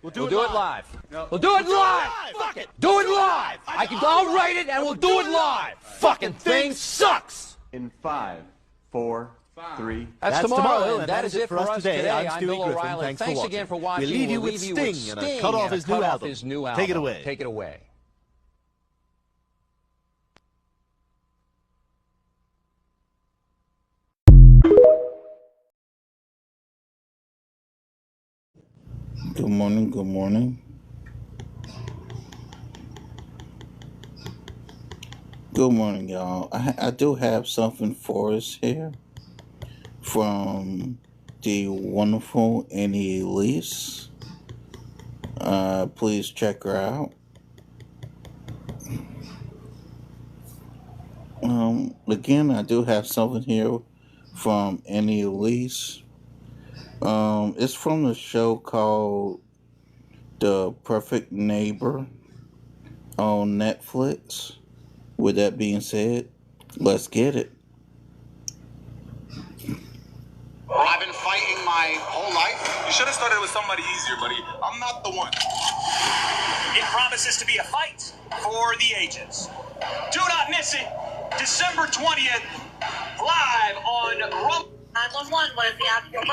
We'll do it live. No. We'll do it live. Fuck it. Do it live. I'll write it and we'll do it live. Fucking thing sucks. In 5, 4, 3. That's tomorrow, and that is it for us today. I'm Bill Stewie O'Reilly. Griffin. Thanks again for watching. We'll leave you with Sting and a cut off his new album. Take it away. Take it away. Good morning, good morning. Good morning, y'all. I do have something for us here from the wonderful Annie Elise. Please check her out. Again, I do have something here from Annie Elise. It's from the show called The Perfect Neighbor on Netflix. With that being said, let's get it. I've been fighting my whole life. You should have started with somebody easier, buddy. I'm not the one. It promises to be a fight for the ages. Do not miss it. December 20th, live on Rumble. 911, what is the actual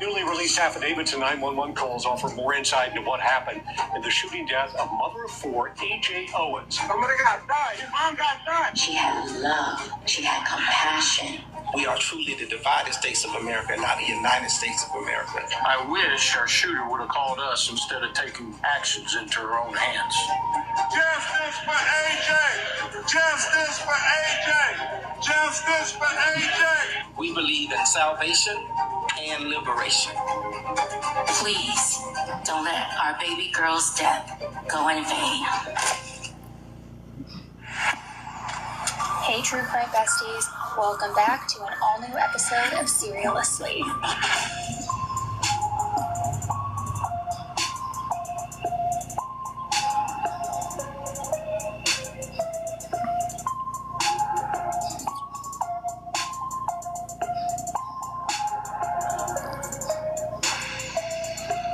Newly released affidavits and 911 calls offer more insight into what happened in the shooting death of mother of four, A.J. Owens. Somebody got died. His mom got died. She had love. She had compassion. We are truly the divided states of America, not the United States of America. I wish our shooter would have called us instead of taking actions into her own hands. Justice for AJ! Justice for AJ! Justice for AJ! We believe in salvation and liberation. Please, don't let our baby girl's death go in vain. Hey True Crime Besties, welcome back to an all-new episode of Serialously.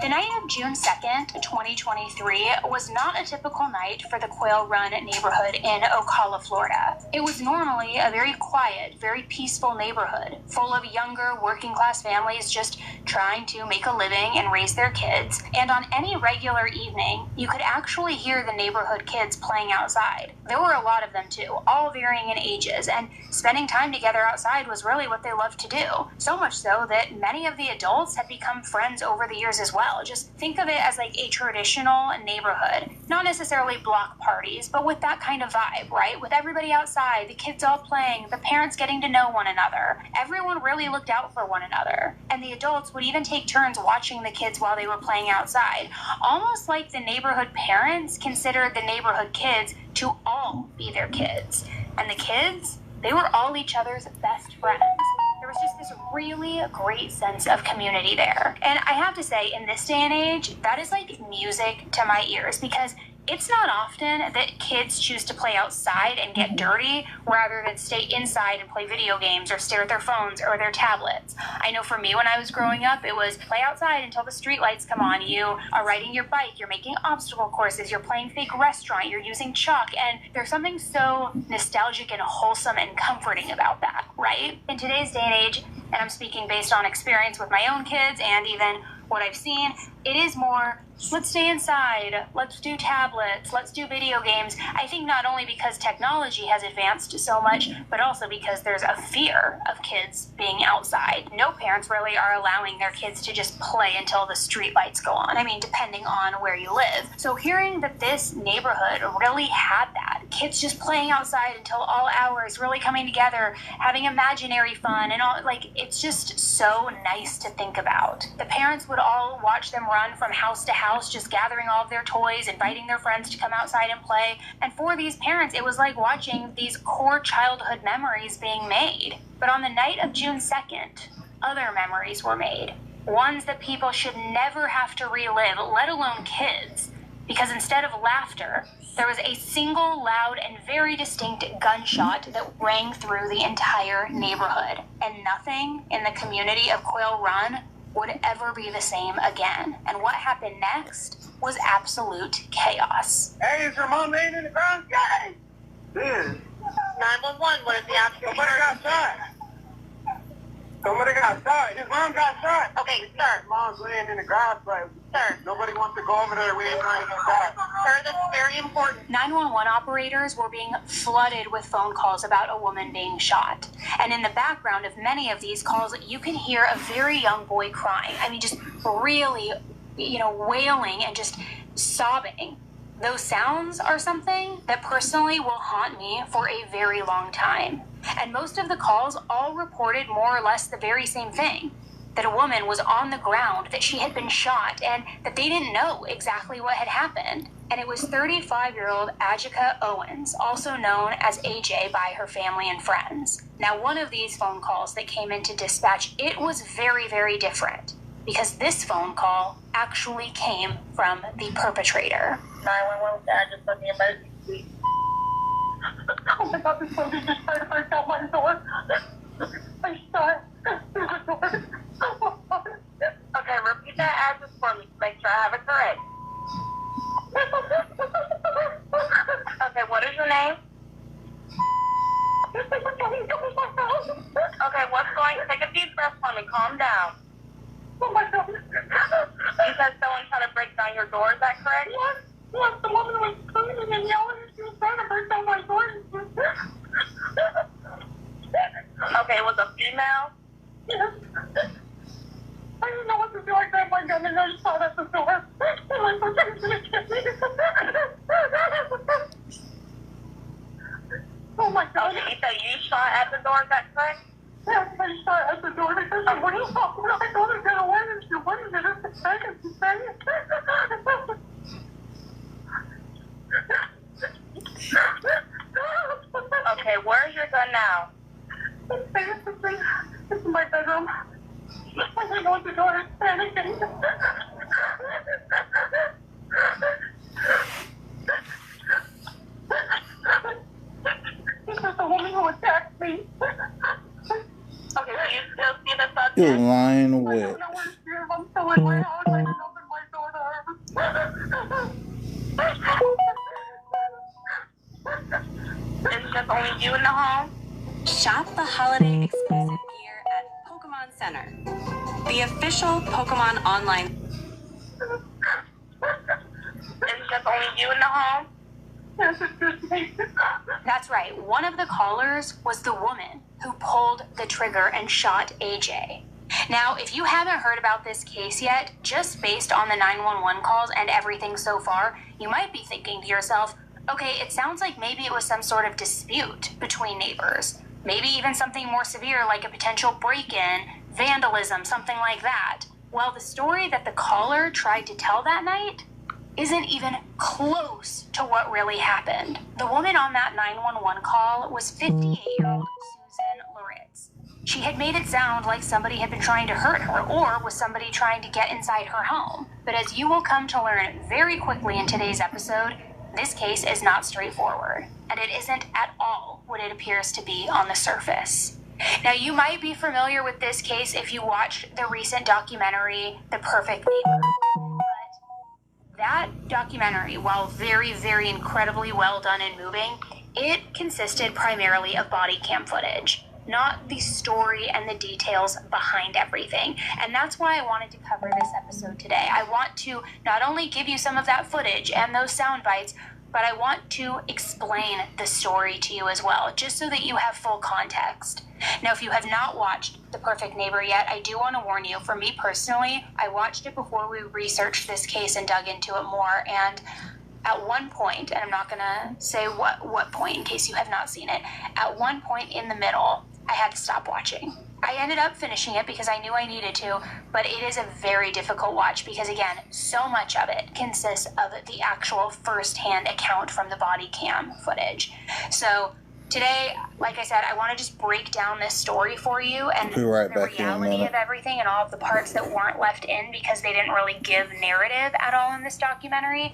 The night of June 2nd, 2023 was not a typical night for the Quail Run neighborhood in Ocala, Florida. It was normally a very quiet, very peaceful neighborhood, full of younger, working-class families just trying to make a living and raise their kids. And on any regular evening, you could actually hear the neighborhood kids playing outside. There were a lot of them too, all varying in ages, and spending time together outside was really what they loved to do. So much so that many of the adults had become friends over the years as well. Just think of it as like a traditional neighborhood, not necessarily block parties, but with that kind of vibe, right? With everybody outside, the kids all playing, the parents getting to know one another. Everyone really looked out for one another. And the adults would even take turns watching the kids while they were playing outside, almost like the neighborhood parents considered the neighborhood kids to all be their kids. And the kids, they were all each other's best friends. There was just this really great sense of community there. And I have to say, in this day and age, that is like music to my ears, because it's not often that kids choose to play outside and get dirty rather than stay inside and play video games or stare at their phones or their tablets. I know for me when I was growing up, it was play outside until the street lights come on. You are riding your bike, you're making obstacle courses, you're playing fake restaurant, you're using chalk, and there's something so nostalgic and wholesome and comforting about that, right? In today's day and age, and I'm speaking based on experience with my own kids and even what I've seen, it is more, let's stay inside, let's do tablets, let's do video games. I think not only because technology has advanced so much, but also because there's a fear of kids being outside. No parents really are allowing their kids to just play until the street lights go on. I mean, depending on where you live. So hearing that this neighborhood really had that, kids just playing outside until all hours, really coming together, having imaginary fun and all, like, it's just so nice to think about. The parents would all watch them run from house to house, just gathering all of their toys, inviting their friends to come outside and play. And for these parents, it was like watching these core childhood memories being made. But on the night of June 2nd, other memories were made. Ones that people should never have to relive, let alone kids. Because instead of laughter, there was a single loud and very distinct gunshot that rang through the entire neighborhood. And nothing in the community of Quail Run would ever be the same again. And what happened next was absolute chaos. Hey, is your mom laying in the ground? Guys! 911, what is the actual? Somebody got shot. Somebody got shot. His mom got shot. Okay, sir. Mom's laying in the grass, but Sir. nobody wants to go over there. We ain't trying to get shot. Sir, this is very important. 911 operators were being flooded with phone calls about a woman being shot. And in the background of many of these calls, you can hear a very young boy crying. I mean, just really, wailing and just sobbing. Those sounds are something that personally will haunt me for a very long time. And most of the calls all reported more or less the very same thing. That a woman was on the ground, that she had been shot, and that they didn't know exactly what had happened. And it was 35-year-old Ajika Owens, also known as AJ by her family and friends. Now, one of these phone calls that came into dispatch, it was very, very different. Because this phone call actually came from the perpetrator. 911, Dad, just put the emergency. Oh my God, this lady just tried to break down my door. I shot through the door. Okay, repeat that address for me to make sure I have it correct. Okay, what is your name? Okay, what's going on? Take a deep breath for me. Calm down. Oh my God. You said someone tried to break down your door, is that correct? Yes, the woman was screaming and yelling and she was trying to break down my door. Okay, it was a female? Yes. I didn't know what to do. I grabbed my gun and I shot at the door. And I thought she was going to kill me. Oh my God. Okay, you said you shot at the door, is that correct? Yes, I shot at the door because she wouldn't stop. I told her to get away and she wouldn't. And it's a second. She said it. Okay, where's your gun now? It's in my bedroom. I don't know what to do. I'm panicking. This is the woman who attacked me. Okay, so you still see the subject? You're lying I with. don't know where she is. I'm still in my house. I didn't open my door to her. It's just only you in the home? Shop the holiday exclusive gear at Pokemon Center, the official Pokemon online. It's just only you in the home? Yes, it's just me. That's right. One of the callers was the woman who pulled the trigger and shot AJ. Now, if you haven't heard about this case yet, just based on the 911 calls and everything so far, you might be thinking to yourself, okay, it sounds like maybe it was some sort of dispute between neighbors. Maybe even something more severe like a potential break-in, vandalism, something like that. Well, the story that the caller tried to tell that night isn't even close to what really happened. The woman on that 911 call was 58-year-old Susan Loritz. She had made it sound like somebody had been trying to hurt her or was somebody trying to get inside her home. But as you will come to learn very quickly in today's episode, this case is not straightforward, and it isn't at all what it appears to be on the surface. Now, you might be familiar with this case if you watched the recent documentary, The Perfect Neighbor. But that documentary, while very, very incredibly well done and moving, it consisted primarily of body cam footage, not the story and the details behind everything. And that's why I wanted to cover this episode today. I want to not only give you some of that footage and those sound bites, but I want to explain the story to you as well, just so that you have full context. Now, if you have not watched The Perfect Neighbor yet, I do want to warn you, for me personally, I watched it before we researched this case and dug into it more, and at one point, and I'm not going to say what point in case you have not seen it, at one point in the middle, I had to stop watching. I ended up finishing it because I knew I needed to, but it is a very difficult watch because, again, so much of it consists of the actual first-hand account from the body cam footage. So today, like I said, I want to just break down this story for you and the reality of everything and all of the parts that weren't left in because they didn't really give narrative at all in this documentary.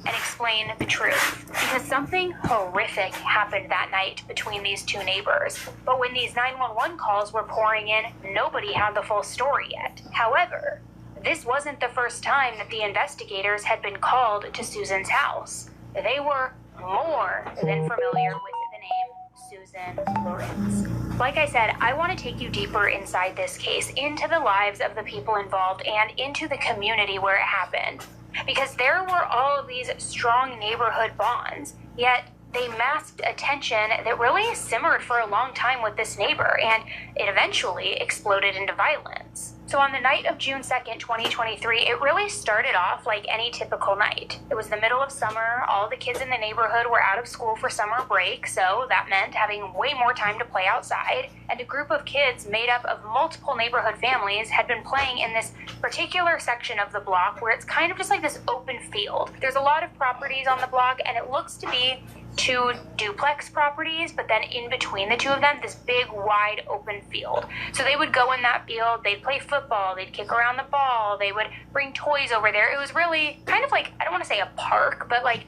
and explain the truth, because something horrific happened that night between these two neighbors. But when these 911 calls were pouring in, nobody had the full story yet. However, this wasn't the first time that the investigators had been called to Susan's house. They were more than familiar with the name Susan Lorenz. Like I said, I want to take you deeper inside this case, into the lives of the people involved and into the community where it happened. Because there were all of these strong neighborhood bonds, yet they masked a tension that really simmered for a long time with this neighbor, and it eventually exploded into violence. So on the night of June 2nd, 2023, it really started off like any typical night. It was the middle of summer, all the kids in the neighborhood were out of school for summer break, so that meant having way more time to play outside, and a group of kids made up of multiple neighborhood families had been playing in this particular section of the block where it's kind of just like this open field. There's a lot of properties on the block, and it looks to be two duplex properties, but then in between the two of them, this big, wide, open field. So they would go in that field, they'd play football, they'd kick around the ball, they would bring toys over there. It was really kind of like, I don't want to say a park, but like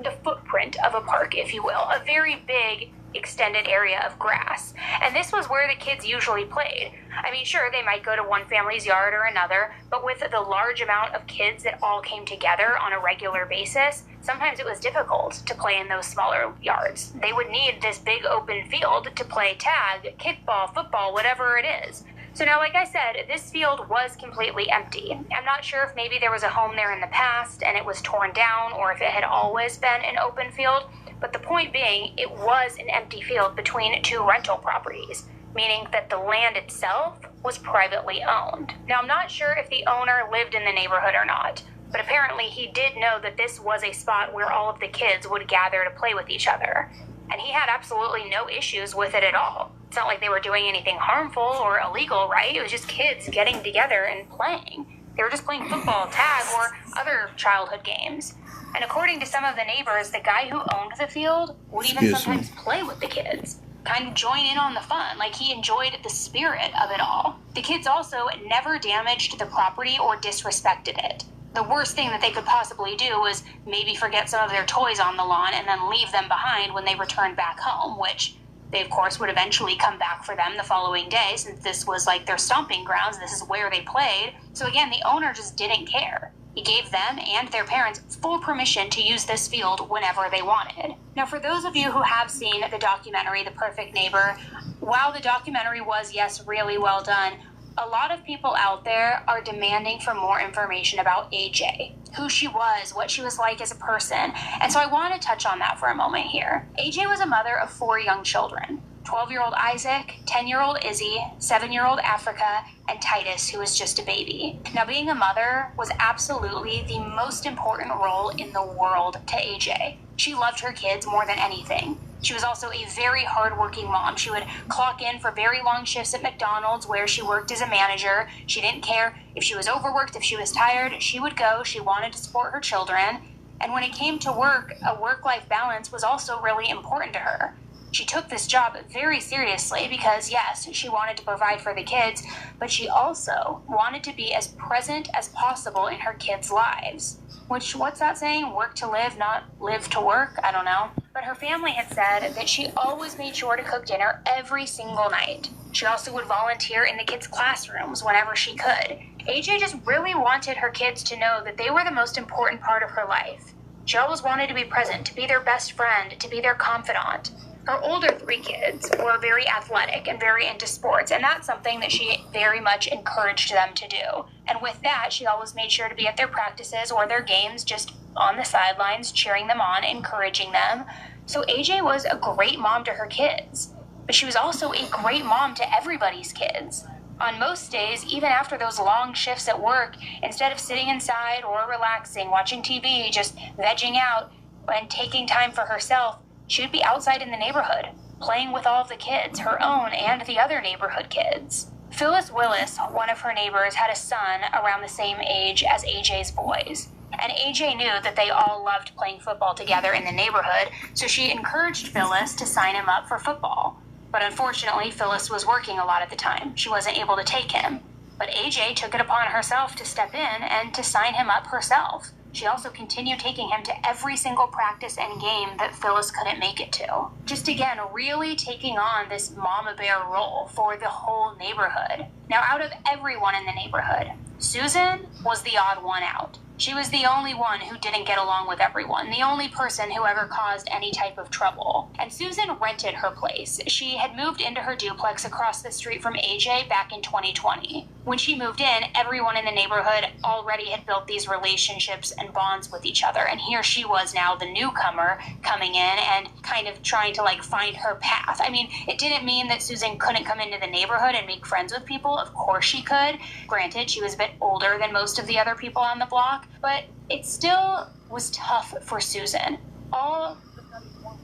the footprint of a park, if you will. A very big, extended area of grass. And this was where the kids usually played. I mean, sure, they might go to one family's yard or another, but with the large amount of kids that all came together on a regular basis, sometimes it was difficult to play in those smaller yards. They would need this big open field to play tag, kickball, football, whatever it is. So now, like I said, this field was completely empty. I'm not sure if maybe there was a home there in the past and it was torn down, or if it had always been an open field. But the point being, it was an empty field between two rental properties, meaning that the land itself was privately owned. Now, I'm not sure if the owner lived in the neighborhood or not, but apparently he did know that this was a spot where all of the kids would gather to play with each other. And he had absolutely no issues with it at all. It's not like they were doing anything harmful or illegal, right? It was just kids getting together and playing. They were just playing football, tag, or other childhood games. And according to some of the neighbors, the guy who owned the field would even sometimes play with the kids, kind of join in on the fun, like he enjoyed the spirit of it all. The kids also never damaged the property or disrespected it. The worst thing that they could possibly do was maybe forget some of their toys on the lawn and then leave them behind when they returned back home, which they, of course, would eventually come back for them the following day, since this was like their stomping grounds. This is where they played. So again, the owner just didn't care. He gave them and their parents full permission to use this field whenever they wanted. Now, for those of you who have seen the documentary, The Perfect Neighbor, while the documentary was, yes, really well done, a lot of people out there are demanding for more information about AJ, who she was, what she was like as a person. And so I want to touch on that for a moment here. AJ was a mother of 4 young children. 12-year-old Isaac, 10-year-old Izzy, 7-year-old Africa, and Titus, who was just a baby. Now, being a mother was absolutely the most important role in the world to AJ. She loved her kids more than anything. She was also a very hardworking mom. She would clock in for very long shifts at McDonald's, where she worked as a manager. She didn't care if she was overworked, if she was tired. She would go. She wanted to support her children. And when it came to work, a work-life balance was also really important to her. She took this job very seriously because, yes, she wanted to provide for the kids, but she also wanted to be as present as possible in her kids' lives. Which, what's that saying? Work to live, not live to work? I don't know. But her family had said that she always made sure to cook dinner every single night. She also would volunteer in the kids' classrooms whenever she could. AJ just really wanted her kids to know that they were the most important part of her life. She always wanted to be present, to be their best friend, to be their confidant. Her older 3 kids were very athletic and very into sports, and that's something that she very much encouraged them to do. And with that, she always made sure to be at their practices or their games, just on the sidelines, cheering them on, encouraging them. So AJ was a great mom to her kids, but she was also a great mom to everybody's kids. On most days, even after those long shifts at work, instead of sitting inside or relaxing, watching TV, just vegging out and taking time for herself, she would be outside in the neighborhood, playing with all of the kids, her own and the other neighborhood kids. Phyllis Willis, one of her neighbors, had a son around the same age as AJ's boys. And AJ knew that they all loved playing football together in the neighborhood, so she encouraged Phyllis to sign him up for football. But unfortunately, Phyllis was working a lot at the time. She wasn't able to take him. But AJ took it upon herself to step in and to sign him up herself. She also continued taking him to every single practice and game that Phyllis couldn't make it to. Just again, really taking on this mama bear role for the whole neighborhood. Now, out of everyone in the neighborhood, Susan was the odd one out. She was the only one who didn't get along with everyone, the only person who ever caused any type of trouble. And Susan rented her place. She had moved into her duplex across the street from AJ back in 2020. When she moved in, everyone in the neighborhood already had built these relationships and bonds with each other. And here she was now, the newcomer, coming in and kind of trying to find her path. I mean, it didn't mean that Susan couldn't come into the neighborhood and make friends with people. Of course she could. Granted, she was a bit older than most of the other people on the block, but it still was tough for Susan.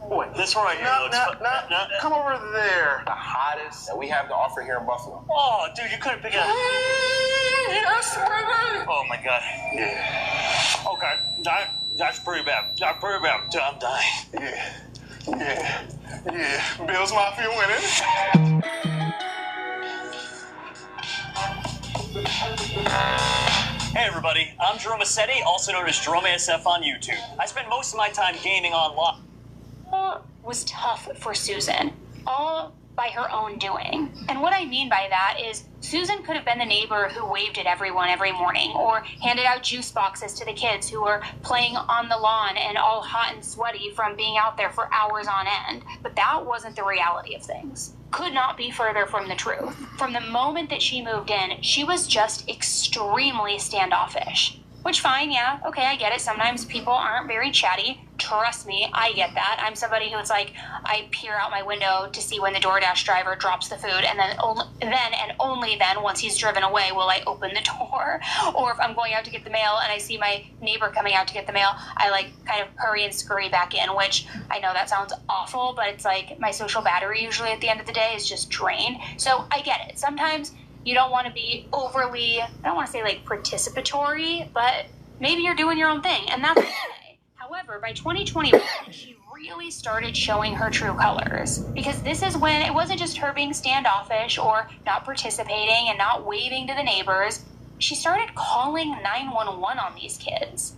Wait, this one right here looks fun. Come over there. The hottest that we have to offer here in Buffalo. Oh, dude, you couldn't pick it up. Oh, my God. Yeah. Okay, that's pretty bad. That's pretty bad. Dude, I'm dying. Yeah. Bills Mafia winning. Hey everybody, I'm Jerome Massetti, also known as Jerome ASF on YouTube. I spend most of my time gaming online. Was tough for Susan, all by her own doing. And what I mean by that is Susan could have been the neighbor who waved at everyone every morning or handed out juice boxes to the kids who were playing on the lawn and all hot and sweaty from being out there for hours on end. But that wasn't the reality of things. Could not be further from the truth. From the moment that she moved in, she was just extremely standoffish. Which, fine, yeah, okay, I get it. Sometimes people aren't very chatty. Trust me, I get that. I'm somebody who it's I peer out my window to see when the DoorDash driver drops the food, and then and only then, once he's driven away, will I open the door. Or if I'm going out to get the mail and I see my neighbor coming out to get the mail, I kind of hurry and scurry back in, which I know that sounds awful, but it's my social battery usually at the end of the day is just drained. So I get it. Sometimes you don't want to be overly, I don't want to say participatory, but maybe you're doing your own thing, and that's okay. However, by 2021, she really started showing her true colors, because this is when it wasn't just her being standoffish or not participating and not waving to the neighbors. She started calling 911 on these kids.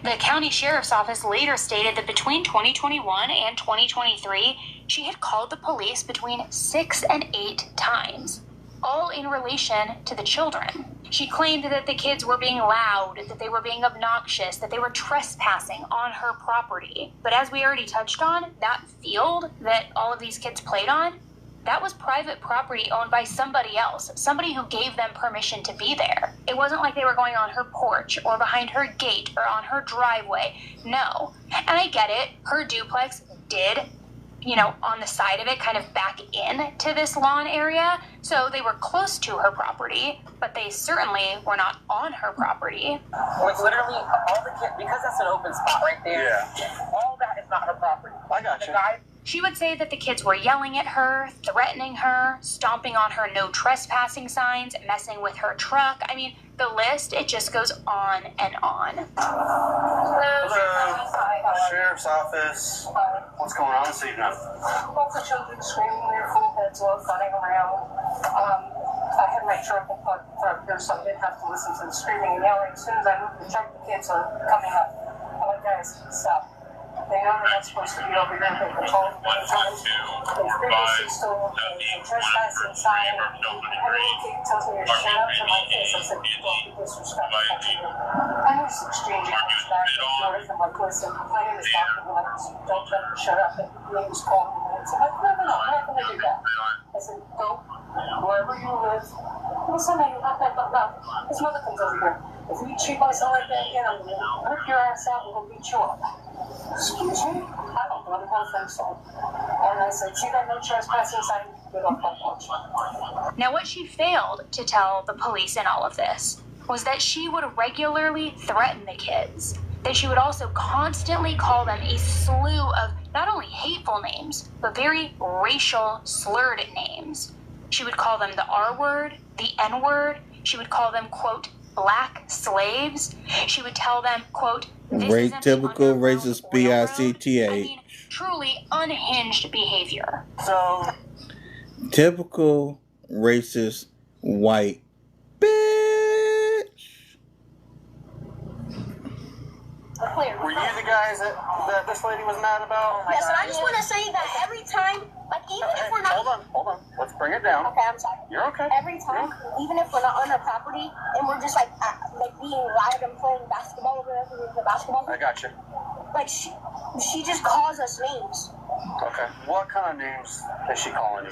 The county sheriff's office later stated that between 2021 and 2023, she had called the police between 6 and 8 times. All in relation to the children. She claimed that the kids were being loud, that they were being obnoxious, that they were trespassing on her property. But as we already touched on, that field that all of these kids played on, that was private property owned by somebody else, somebody who gave them permission to be there. It wasn't like they were going on her porch or behind her gate or on her driveway. No. And I get it, her duplex did on the side of it, kind of back in to this lawn area. So they were close to her property, but they certainly were not on her property. Literally, all the kids, because that's an open spot right there, all that is not her property. I got you. She would say that the kids were yelling at her, threatening her, stomping on her no trespassing signs, messing with her truck. I mean, the list, it just goes on and on. Hello. Sheriff's office. What's going on this evening? Lots of children screaming their full heads off, running around. I had my truck parked here, so I didn't have to listen to the screaming and yelling. As soon as I moved the truck, the kids are coming up. I'm like, guys, stop. They know they're not supposed to be over here. They've been told many times. They've previously stolen a trespassing sign. And the kid tells me to shut up to my face. I said, don't be disrespectful. I was exchanging words back and forth. I'm like, listen, my name is Dr. Williams. Don't tell me to shut up. And he was calling me. And I'm like, no, I'm not going to do that. I said, go wherever you live. Listen, his mother comes over here. If you treat my son like that again, I'm going to rip your ass out and we'll beat you up. Excuse me? I don't think so. And I said, see that no trespassing sign? Get off my porch. Now, what she failed to tell the police in all of this was that she would regularly threaten the kids, that she would also constantly call them a slew of not only hateful names, but very racial, slurred names. She would call them the R word, the N word. She would call them, quote, black slaves. She would tell them, quote, typical racist BICTA. I mean, truly unhinged behavior. So, typical racist white bitch. Were you the guys that this lady was mad about? Yes, and I just want to say that every time, like even if we're not... Hold on. Let's bring it down. Okay, I'm sorry. You're okay. Every time, even if we're not on her property, and we're just like being loud and playing basketball over there, the basketball. I got you. Like she just calls us names. Okay. What kind of names is she calling you?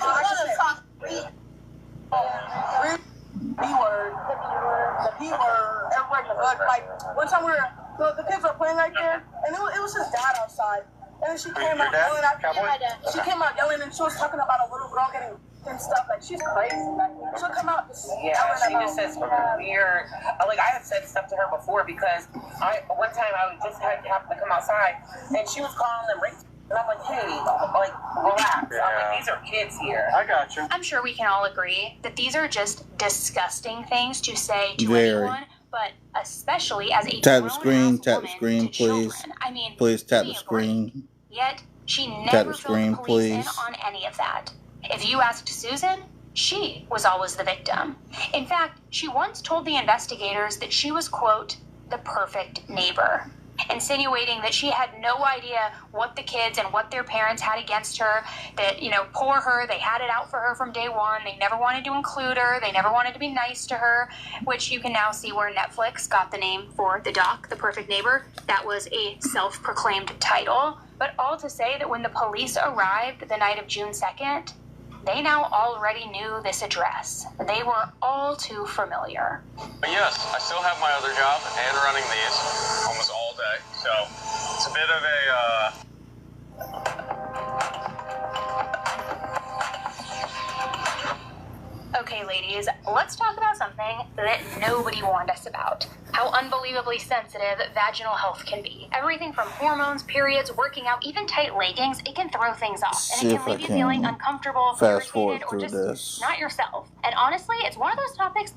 B-word. The B-word. Everybody in the hood. Like, one time the kids were playing right there, and it was his dad outside. And then she came out yelling at me. She came out yelling, and she was talking about a little girl getting and stuff. Like, she's crazy. She'll come out just she just says weird. Like, I have said stuff to her before because one time I just happened to come outside, and she was calling them rape. And I'm like, hey, like, relax. Yeah. I'm like, these are kids here. I got you. I'm sure we can all agree that these are just disgusting things to say to Very. anyone, but especially as a Tap the grown-ass screen, woman please. children. I mean, Please tap give the me a break. screen. Yet, she Tap never the filled screen, the police in please. on any of that. If you asked Susan, she was always the victim. In fact, she once told the investigators that she was, quote, the perfect neighbor, insinuating that she had no idea what the kids and what their parents had against her, that, poor her, they had it out for her from day one, they never wanted to include her, they never wanted to be nice to her, which you can now see where Netflix got the name for the doc, The Perfect Neighbor. That was a self-proclaimed title, but all to say that when the police arrived the night of June 2nd, they now already knew this address. They were all too familiar. But yes, I still have my other job and running these almost all day. So it's a bit of a Okay, ladies, let's talk about something that nobody warned us about. How unbelievably sensitive vaginal health can be. Everything from hormones, periods, working out, even tight leggings, it can throw things off. And it can leave you feeling uncomfortable, irritated, or just not yourself. And honestly, it's one of those topics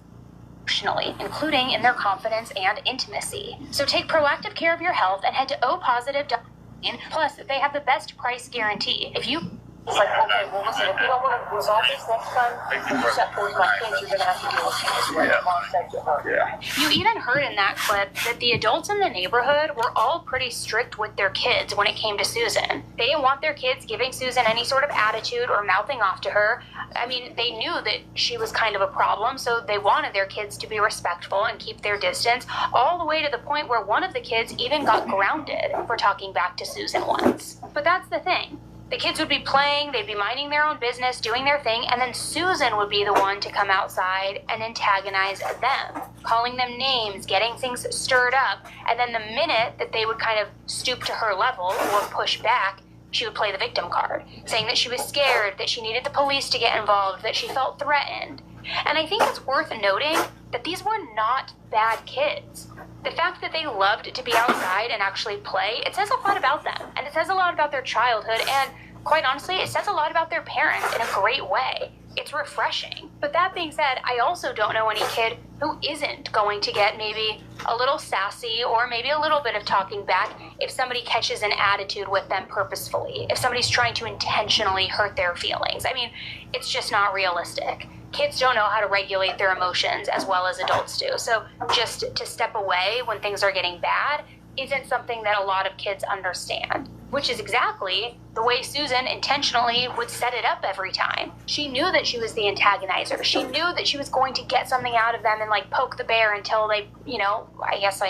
emotionally, including in their confidence and intimacy. So take proactive care of your health and head to opositive.com. Plus, they have the best price guarantee. If you... It's like, okay, well, listen, if you don't want to resolve this next time, you set towards my kids, you're going to have to deal with it. Mom said to her. Yeah. You even heard in that clip that the adults in the neighborhood were all pretty strict with their kids when it came to Susan. They didn't want their kids giving Susan any sort of attitude or mouthing off to her. I mean, they knew that she was kind of a problem, so they wanted their kids to be respectful and keep their distance, all the way to the point where one of the kids even got grounded for talking back to Susan once. But that's the thing. The kids would be playing, they'd be minding their own business, doing their thing, and then Susan would be the one to come outside and antagonize them, calling them names, getting things stirred up, and then the minute that they would kind of stoop to her level or push back, she would play the victim card, saying that she was scared, that she needed the police to get involved, that she felt threatened. And I think it's worth noting that these were not bad kids. The fact that they loved to be outside and actually play, it says a lot about them. And it says a lot about their childhood. And quite honestly, it says a lot about their parents in a great way. It's refreshing. But that being said, I also don't know any kid who isn't going to get maybe a little sassy or maybe a little bit of talking back if somebody catches an attitude with them purposefully, if somebody's trying to intentionally hurt their feelings. I mean, it's just not realistic. Kids don't know how to regulate their emotions as well as adults do. So just to step away when things are getting bad isn't something that a lot of kids understand, which is exactly the way Susan intentionally would set it up every time. She knew that she was the antagonizer. She knew that she was going to get something out of them and poke the bear until they, I guess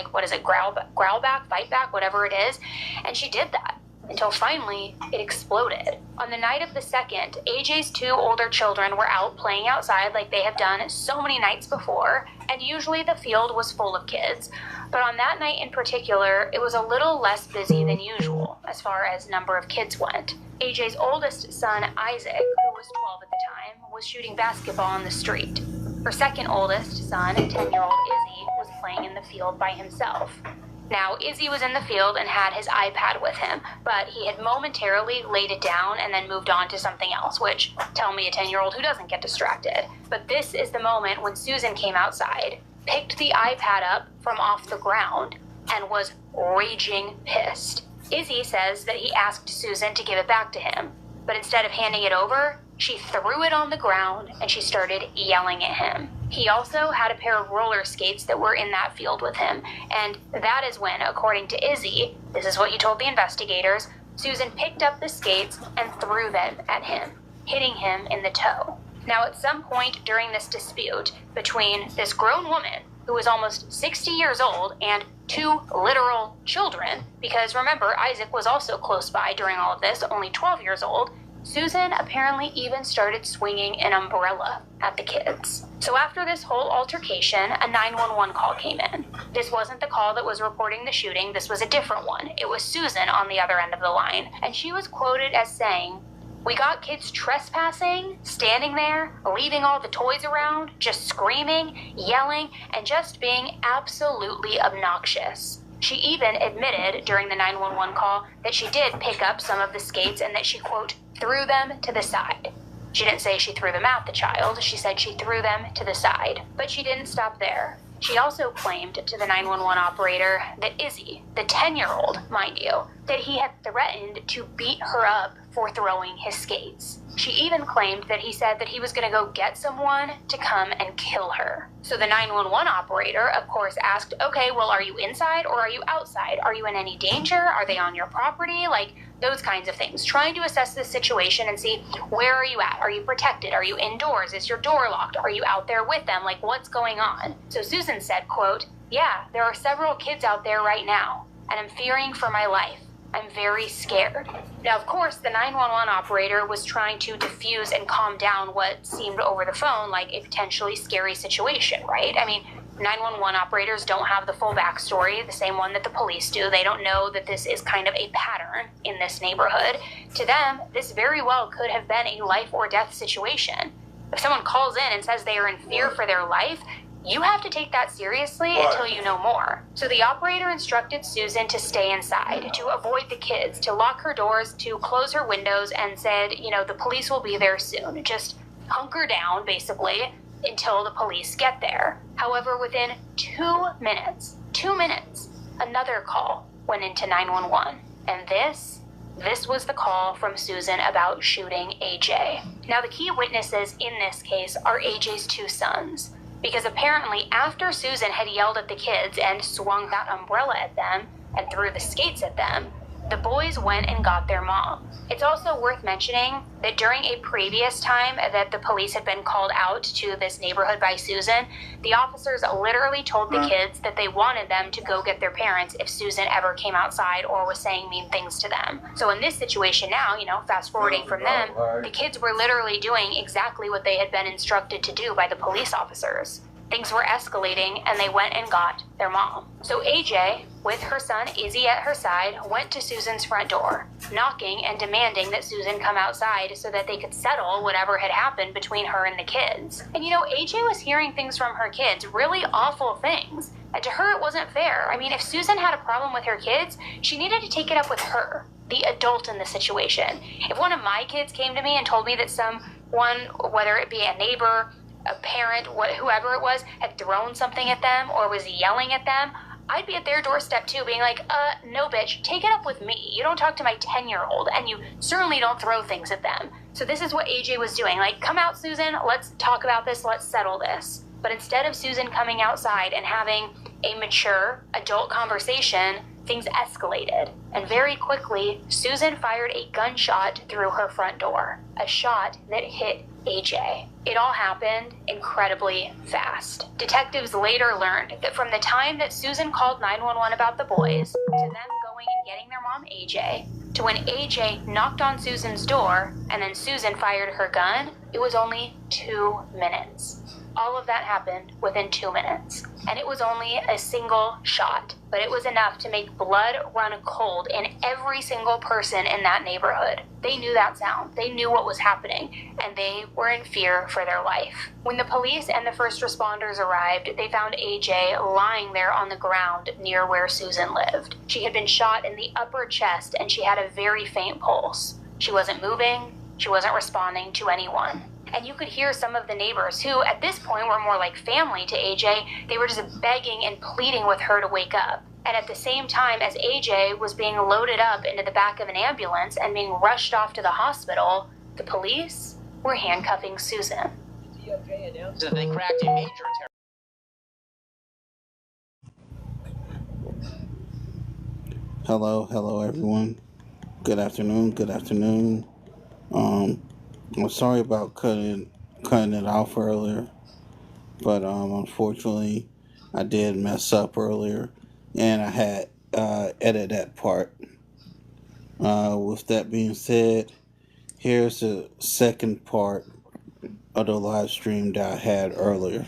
growl back, fight back, whatever it is. And she did that until finally it exploded. On the night of the 2nd, AJ's 2 older children were out playing outside like they have done so many nights before, and usually the field was full of kids. But on that night in particular, it was a little less busy than usual as far as number of kids went. AJ's oldest son, Isaac, who was 12 at the time, was shooting basketball on the street. Her second oldest son, 10-year-old Izzy, was playing in the field by himself. Now, Izzy was in the field and had his iPad with him, but he had momentarily laid it down and then moved on to something else, which, tell me a 10-year-old who doesn't get distracted. But this is the moment when Susan came outside, picked the iPad up from off the ground, and was raging pissed. Izzy says that he asked Susan to give it back to him, but instead of handing it over, she threw it on the ground and she started yelling at him. He also had a pair of roller skates that were in that field with him, and that is when, according to Izzy, this is what you told the investigators, Susan picked up the skates and threw them at him, hitting him in the toe. Now, at some point during this dispute between this grown woman, who was almost 60 years old, and 2 literal children, because remember, Isaac was also close by during all of this, only 12 years old, Susan apparently even started swinging an umbrella at the kids. So after this whole altercation, a 911 call came in. This wasn't the call that was reporting the shooting, this was a different one. It was Susan on the other end of the line, and she was quoted as saying, "We got kids trespassing, standing there, leaving all the toys around, just screaming, yelling, and just being absolutely obnoxious." She even admitted during the 911 call that she did pick up some of the skates and that she, quote, threw them to the side. She didn't say she threw them at the child, she said she threw them to the side. But she didn't stop there. She also claimed to the 911 operator that Izzy, the 10-year-old, mind you, that he had threatened to beat her up for throwing his skates. She even claimed that he said that he was going to go get someone to come and kill her. So the 911 operator, of course, asked, okay, well, are you inside or are you outside? Are you in any danger? Are they on your property? Like, those kinds of things. Trying to assess the situation and see, where are you at? Are you protected? Are you indoors? Is your door locked? Are you out there with them? Like, what's going on? So Susan said, quote, "Yeah, there are several kids out there right now, and I'm fearing for my life. I'm very scared." Now, of course, the 911 operator was trying to diffuse and calm down what seemed over the phone like a potentially scary situation, right? I mean, 911 operators don't have the full backstory, the same one that the police do. They don't know that this is kind of a pattern in this neighborhood. To them, this very well could have been a life or death situation. If someone calls in and says they are in fear for their life, you have to take that seriously until you know more. So the operator instructed Susan to stay inside, to avoid the kids, to lock her doors, to close her windows, and said, you know, the police will be there soon. Just hunker down, basically, until the police get there. However, within 2 minutes, another call went into 911. And this was the call from Susan about shooting AJ. Now, the key witnesses in this case are AJ's 2 sons. Because apparently after Susan had yelled at the kids and swung that umbrella at them and threw the skates at them, the boys went and got their mom. It's also worth mentioning that during a previous time that the police had been called out to this neighborhood by Susan, the officers literally told the kids that they wanted them to go get their parents if Susan ever came outside or was saying mean things to them. So in this situation now, you know, fast forwarding from them, the kids were literally doing exactly what they had been instructed to do by the police officers. Things were escalating, and they went and got their mom. So AJ, with her son Izzy at her side, went to Susan's front door, knocking and demanding that Susan come outside so that they could settle whatever had happened between her and the kids. And you know, AJ was hearing things from her kids, really awful things. And to her, it wasn't fair. I mean, if Susan had a problem with her kids, she needed to take it up with her, the adult in the situation. If one of my kids came to me and told me that someone, whether it be a neighbor, a parent, whoever it was, had thrown something at them or was yelling at them, I'd be at their doorstep too, being like, no bitch, take it up with me. You don't talk to my 10-year-old, and you certainly don't throw things at them. So this is what AJ was doing. Like, come out, Susan, let's talk about this, let's settle this. But instead of Susan coming outside and having a mature adult conversation, things escalated. And very quickly, Susan fired a gunshot through her front door, a shot that hit AJ. It all happened incredibly fast. Detectives later learned that from the time that Susan called 911 about the boys, to them going and getting their mom AJ, to when AJ knocked on Susan's door and then Susan fired her gun, it was only 2 minutes. All of that happened within 2 minutes. And it was only a single shot, but it was enough to make blood run cold in every single person in that neighborhood. They knew that sound. They knew what was happening, and they were in fear for their life. When the police and the first responders arrived, they found AJ lying there on the ground near where Susan lived. She had been shot in the upper chest, and she had a very faint pulse. She wasn't moving. She wasn't responding to anyone. And you could hear some of the neighbors who, at this point, were more like family to AJ. They were just begging and pleading with her to wake up. And at the same time as AJ was being loaded up into the back of an ambulance and being rushed off to the hospital, the police were handcuffing Susan. DOJ announced that they cracked a major Hello everyone. Good afternoon. I'm sorry about cutting it off earlier, but unfortunately I did mess up earlier, and I had edited that part. With that being said, here's the second part of the live stream that I had earlier.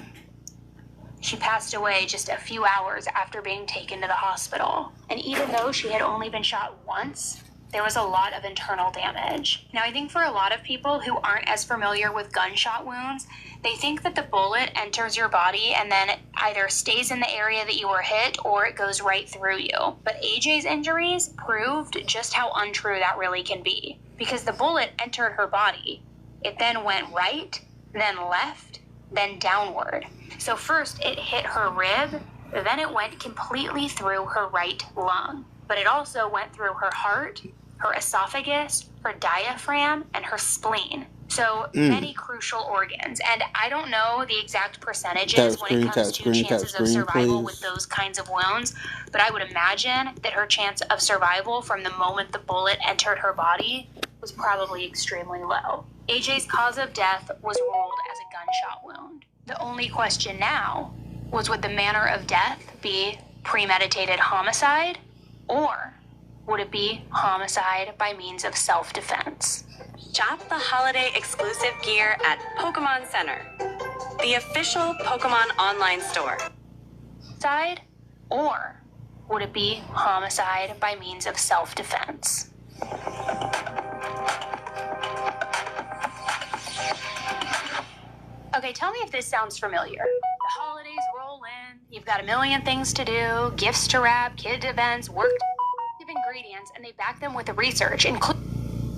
She passed away just a few hours after being taken to the hospital. And even though she had only been shot once, there was a lot of internal damage. Now, I think for a lot of people who aren't as familiar with gunshot wounds, they think that the bullet enters your body and then it either stays in the area that you were hit or it goes right through you. But AJ's injuries proved just how untrue that really can be. Because the bullet entered her body. It then went right, then left, then downward. So first it hit her rib, then it went completely through her right lung. But it also went through her heart, her esophagus, her diaphragm, and her spleen. So many crucial organs. And I don't know the exact percentages when it comes to chances of survival with those kinds of wounds, but I would imagine that her chance of survival from the moment the bullet entered her body was probably extremely low. AJ's cause of death was ruled as a gunshot wound. The only question now was, would the manner of death be premeditated homicide, or would it be homicide by means of self-defense? Shop the holiday exclusive gear at Pokemon Center, the official Pokemon online store. Homicide, or would it be homicide by means of self-defense? Okay, tell me if this sounds familiar. The holidays roll in, you've got a million things to do, gifts to wrap, kid events, work ingredients, and they back them with research, including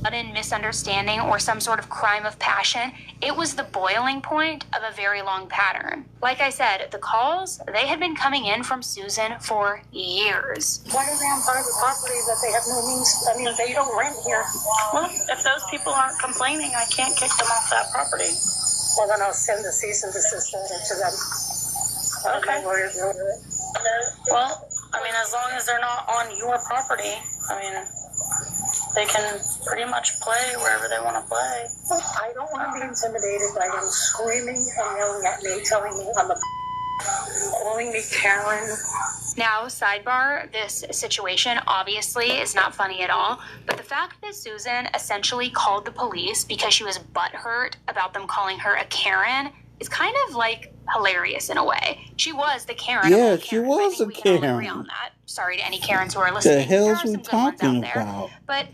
sudden misunderstanding or some sort of crime of passion. It was the boiling point of a very long pattern. Like I said, the calls, they had been coming in from Susan for years. Why are they on private property that they have no means? I mean, they don't rent here. Well, if those people aren't complaining, I can't kick them off that property. Well, then I'll send a cease and desist letter to them. Okay. Well, I mean, as long as they're not on your property, I mean, they can pretty much play wherever they want to play. I don't want to be intimidated by them screaming and yelling at me, telling me I'm calling me Karen. Now, sidebar, this situation obviously is not funny at all, but the fact that Susan essentially called the police because she was butthurt about them calling her a Karen is kind of like hilarious in a way. She was the Karen. Yeah, she was a Karen. Agree on that. Sorry to any Karens who are listening. The hell's we talking about? But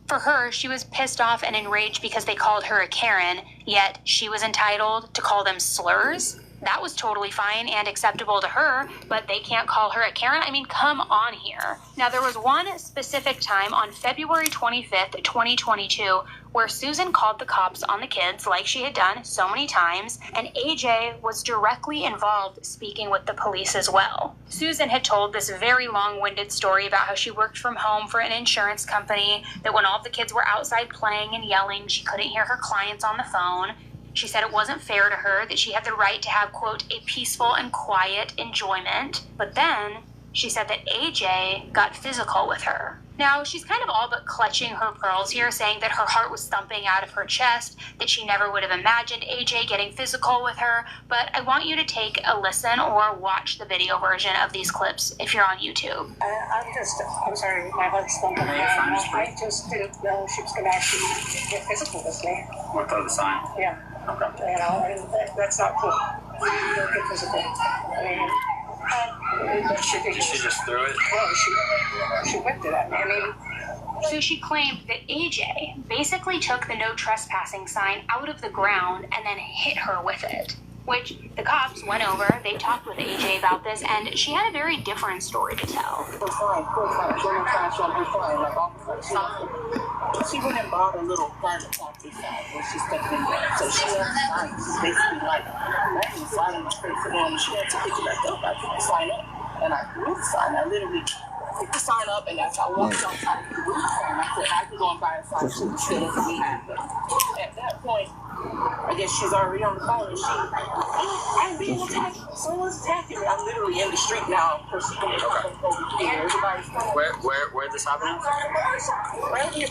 for her, she was pissed off and enraged because they called her a Karen, yet she was entitled to call them slurs. That was totally fine and acceptable to her, but they can't call her a Karen? I mean, come on here. Now, there was one specific time on February 25th, 2022, where Susan called the cops on the kids like she had done so many times, and AJ was directly involved speaking with the police as well. Susan had told this very long-winded story about how she worked from home for an insurance company, that when all of the kids were outside playing and yelling, she couldn't hear her clients on the phone. She said it wasn't fair to her, that she had the right to have, quote, a peaceful and quiet enjoyment. But then she said that AJ got physical with her. Now, she's kind of all but clutching her pearls here, saying that her heart was thumping out of her chest, that she never would have imagined AJ getting physical with her. But I want you to take a listen or watch the video version of these clips if you're on YouTube. I'm sorry, my heart's thumping. I just didn't know she was going to actually get physical with me. What the sign? Yeah. Okay. You know, and that's not cool. You don't get physical. I mean, she just threw it? Well, she whipped it at me. I mean, so she claimed that AJ basically took the no trespassing sign out of the ground and then hit her with it. Which the cops went over, they talked with AJ about this, and she had a very different story to tell. She went and bought a little private property side where she stepped in there. So she had basically like, I didn't sign in the face of them. She had to pick it back up. I couldn't sign up. And I did sign. I literally picked the sign up, and after I walked outside of the window, and I said, I can go and buy a sign so she doesn't need it. At that point, I guess she's already on the phone, and I'm being attacked. Someone's attacking me. I'm literally in the street now. Where this happened? Right here,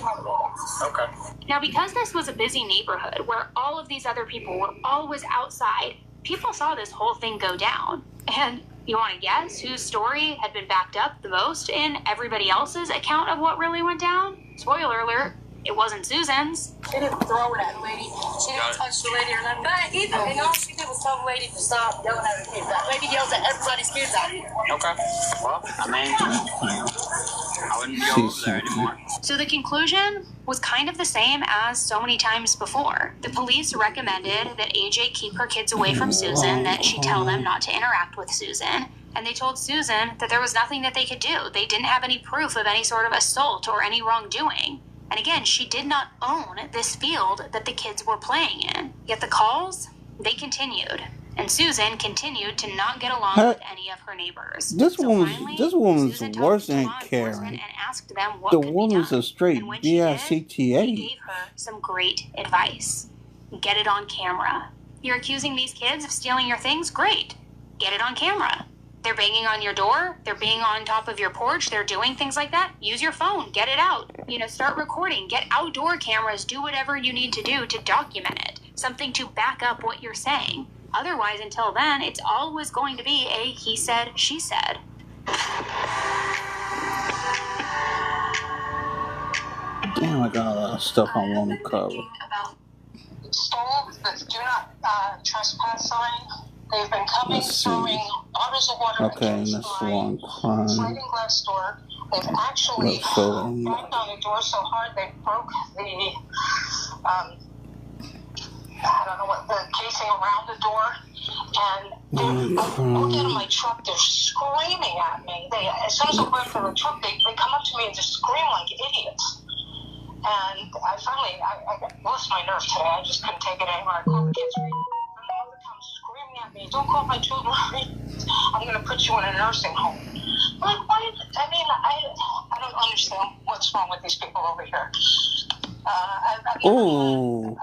Okay. Now, because this was a busy neighborhood where all of these other people were always outside, people saw this whole thing go down. And you want to guess whose story had been backed up the most in everybody else's account of what really went down? Spoiler alert, it wasn't Susan's. She didn't throw it at the lady. She didn't touch the lady or nothing. But either, and all she did was tell the lady to stop yelling at her kids. That lady yells at everybody's kids out here. Okay. Well, I mean, I wouldn't go over there anymore. So the conclusion was kind of the same as so many times before. The police recommended that AJ keep her kids away from Susan, that she tell them not to interact with Susan. And they told Susan that there was nothing that they could do. They didn't have any proof of any sort of assault or any wrongdoing. And again, she did not own this field that the kids were playing in. Yet the calls, they continued. And Susan continued to not get along with any of her neighbors. This woman's Susan worse talked to than law Karen. enforcement and asked them what The could be woman's done. a straight And when she did, he BICTA. gave her some great advice. Get it on camera. You're accusing these kids of stealing your things? Great. Get it on camera. They're banging on your door. They're being on top of your porch. They're doing things like that. Use your phone. Get it out. Start recording. Get outdoor cameras. Do whatever you need to do to document it. Something to back up what you're saying. Otherwise, until then, it's always going to be a he said, she said. Damn, I got a lot of stuff I want to cover. Stole the do not trespass sign. They've been coming, throwing bottles of water Okay, that's one crime. sliding glass door. They've actually Let's go. banged on the door so hard they broke the I don't know what the casing around the door. And they're looking at my truck. They're screaming at me. As soon as I went for the truck, they come up to me and just scream like idiots. And I finally lost my nerve today. I just couldn't take it anymore. I called the kids. And the mother comes screaming at me, "Don't call my children. I'm going to put you in a nursing home." I'm like, why? I mean, I don't understand what's wrong with these people over here. Ooh,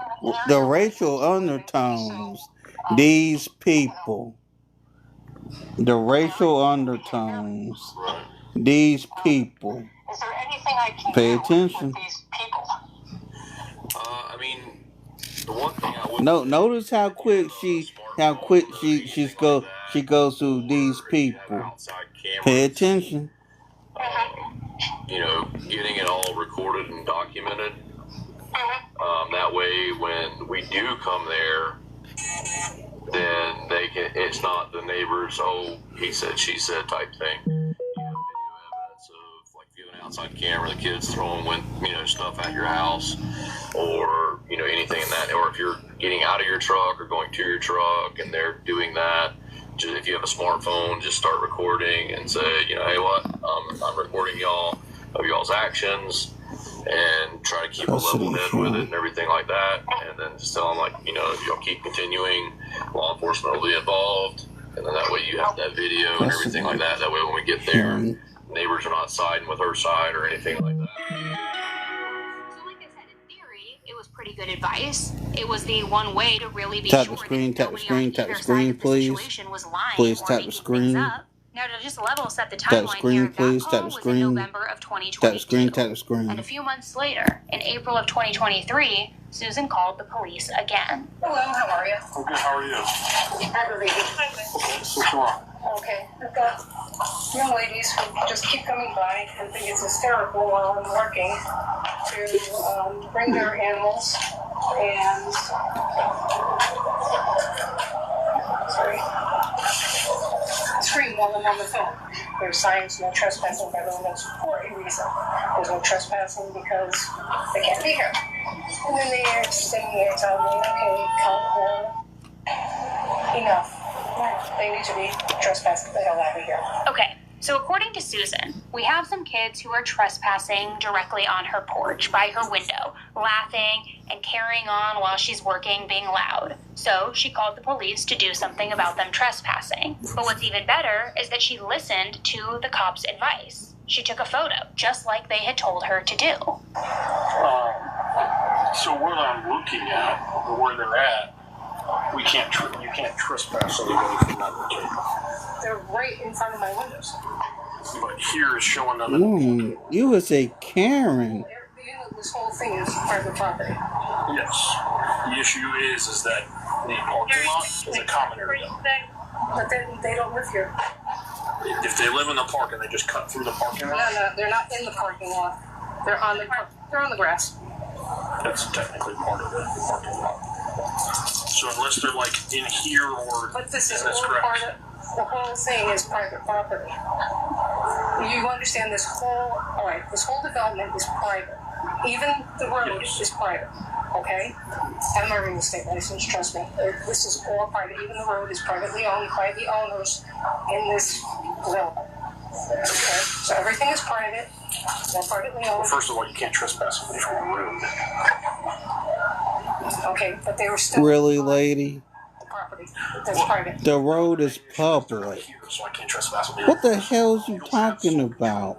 the racial undertones. These people. The racial undertones. These people. Is there anything I can Pay do attention. with these people? I mean, the one thing I would Notice how quick she goes through these people. Pay attention. Getting it all recorded and documented. That way, when we do come there, then it's not the neighbors, oh, he said, she said type thing. You have video evidence of, like, if you have an outside camera, the kids throwing stuff at your house, or, anything in that, or if you're getting out of your truck or going to your truck and they're doing that, just if you have a smartphone, just start recording and say, hey, what, I'm recording y'all's actions, and try to keep a level head with it and everything like that, and then just tell them, if y'all keep continuing, law enforcement will be involved, and then that way you have that video and everything like that. That way when we get there, neighbors are not siding with her side or anything like that. So like I said, in theory, it was pretty good advice. It was the one way to really be Tap sure the screen, that tap the nobody screen, on tap the either screen, side of the please. situation was lying Please or tap the making screen. things up. Now, to just level set the Tap the timeline screen, here, please. that Tap call the was in screen. November of 2022. Tap the screen, tap the screen. And a few months later, in April of 2023, Susan called the police again. Hello, how are you? Okay, how are you? Hi, baby. What's wrong? Okay, I've got young ladies who just keep coming by and think it's hysterical while I'm working to bring their animals and scream while I'm on the phone. There's signs, no trespassing by residents for a reason. There's no trespassing because they can't be here. And then they're sitting here telling me, okay, calm down. Enough. They need to be trespassed the hell out of here. Okay, so according to Susan, we have some kids who are trespassing directly on her porch by her window, laughing and carrying on while she's working, being loud. So she called the police to do something about them trespassing. But what's even better is that she listened to the cops' advice. she took a photo, just like they had told her to do. So what I'm looking at, or where they're at, you can't trespass anybody from that location. They're right in front of my windows. But here is showing them. Ooh, you was a Karen. This whole thing is private property. Yes. The issue is that the parking lot is a common area. But then they don't live here. If they live in the park and they just cut through the parking lot? No, they're not in the parking lot. They're on the grass. That's technically part of the parking lot. So unless they're like in here or but this is in this all grass. part of the whole thing is private property. You understand this whole development is private. Even the road is private. Okay? I'm a real estate license, trust me. This is all private. Even the road is privately owned by the owners in this development. Okay? So everything is private. They're privately owned. Well, first of all, you can't trespass somebody from a road. Okay, but they were still Really, lady? the property. That's private. The road is public. So I can't trespass somebody. What the hell is you talking about?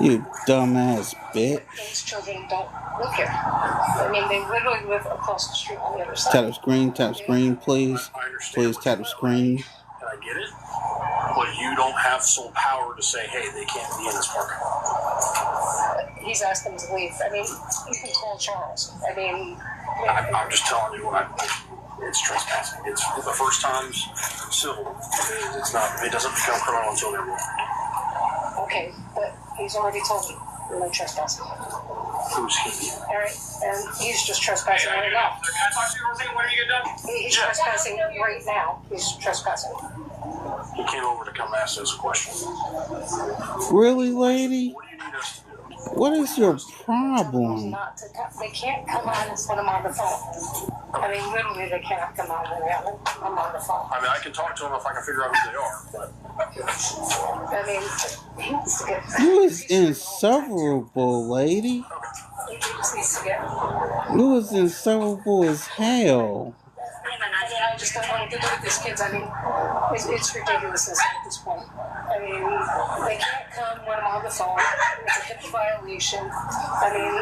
You dumbass bitch. These children don't live here. I mean, they literally live across the street on the other side. Tap the screen, please. Please tap the screen. And I get it. But you don't have sole power to say, hey, they can't be in this parking lot. He's asked them to leave. I mean, you can call Charles. I mean... I'm just telling you, it's trespassing. It's the first time's civil. It's not. It doesn't become criminal until they're warned. Okay, but he's already told me you're no trespassing. Who's he? All right, and he's just trespassing right now. Can I talk to you for a second when you get done? He's trespassing right now. He's trespassing. He came over to come ask us a question. Really, lady? What do you need us to do? What is your problem? They can't come on and put him on the phone. I mean, literally, they cannot come on and I'm on the phone. I mean, I can talk to them if I can figure out who they are, but... I mean, he needs to get... You is insufferable, lady. He just needs to get... You is insufferable as hell. I just don't know what to do with these kids. I mean, it's ridiculousness at this point. I mean, they can't come when I'm on the phone. It's a HIPAA violation. I mean,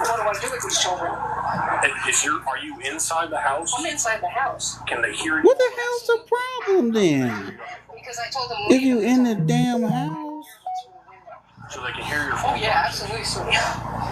what do I do with these children? Are you inside the house? I'm inside the house. Can they hear you? What the hell's the problem then? Because I told them... If you in the damn house? So they can hear your phone. Oh, yeah, absolutely.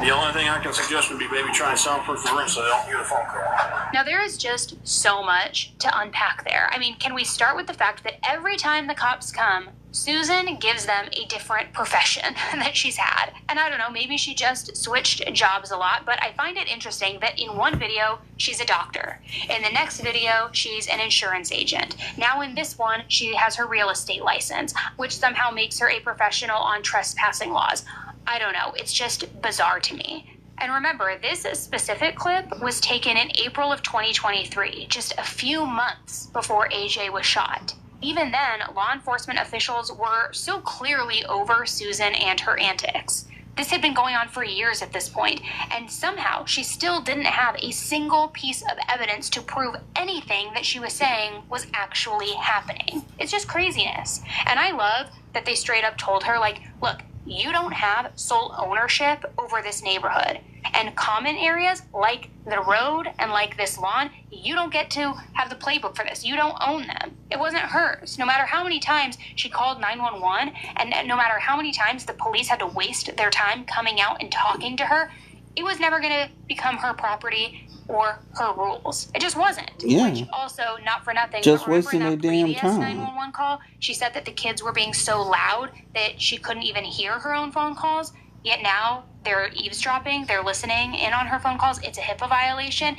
The only thing I can suggest would be maybe try and soundproof the room so they don't hear the phone call. Now, there is just so much to unpack there. I mean, can we start with the fact that every time the cops come, Susan gives them a different profession that she's had. And I don't know, maybe she just switched jobs a lot, but I find it interesting that in one video, she's a doctor. In the next video, she's an insurance agent. Now in this one, she has her real estate license, which somehow makes her a professional on trespassing laws. I don't know, it's just bizarre to me. And remember, this specific clip was taken in April of 2023, just a few months before AJ was shot. Even then, law enforcement officials were so clearly over Susan and her antics. This had been going on for years at this point, and somehow she still didn't have a single piece of evidence to prove anything that she was saying was actually happening. It's just craziness. And I love that they straight up told her, like, look, you don't have sole ownership over this neighborhood. And common areas like the road and like this lawn, you don't get to have the playbook for this. You don't own them. It wasn't hers. No matter how many times she called 911 and no matter how many times the police had to waste their time coming out and talking to her, it was never going to become her property or her rules. It just wasn't. Yeah. Which also, not for nothing, just remember wasting their that damn previous time. 911 call, she said that the kids were being so loud that she couldn't even hear her own phone calls. Yet now they're eavesdropping, they're listening in on her phone calls. It's a HIPAA violation.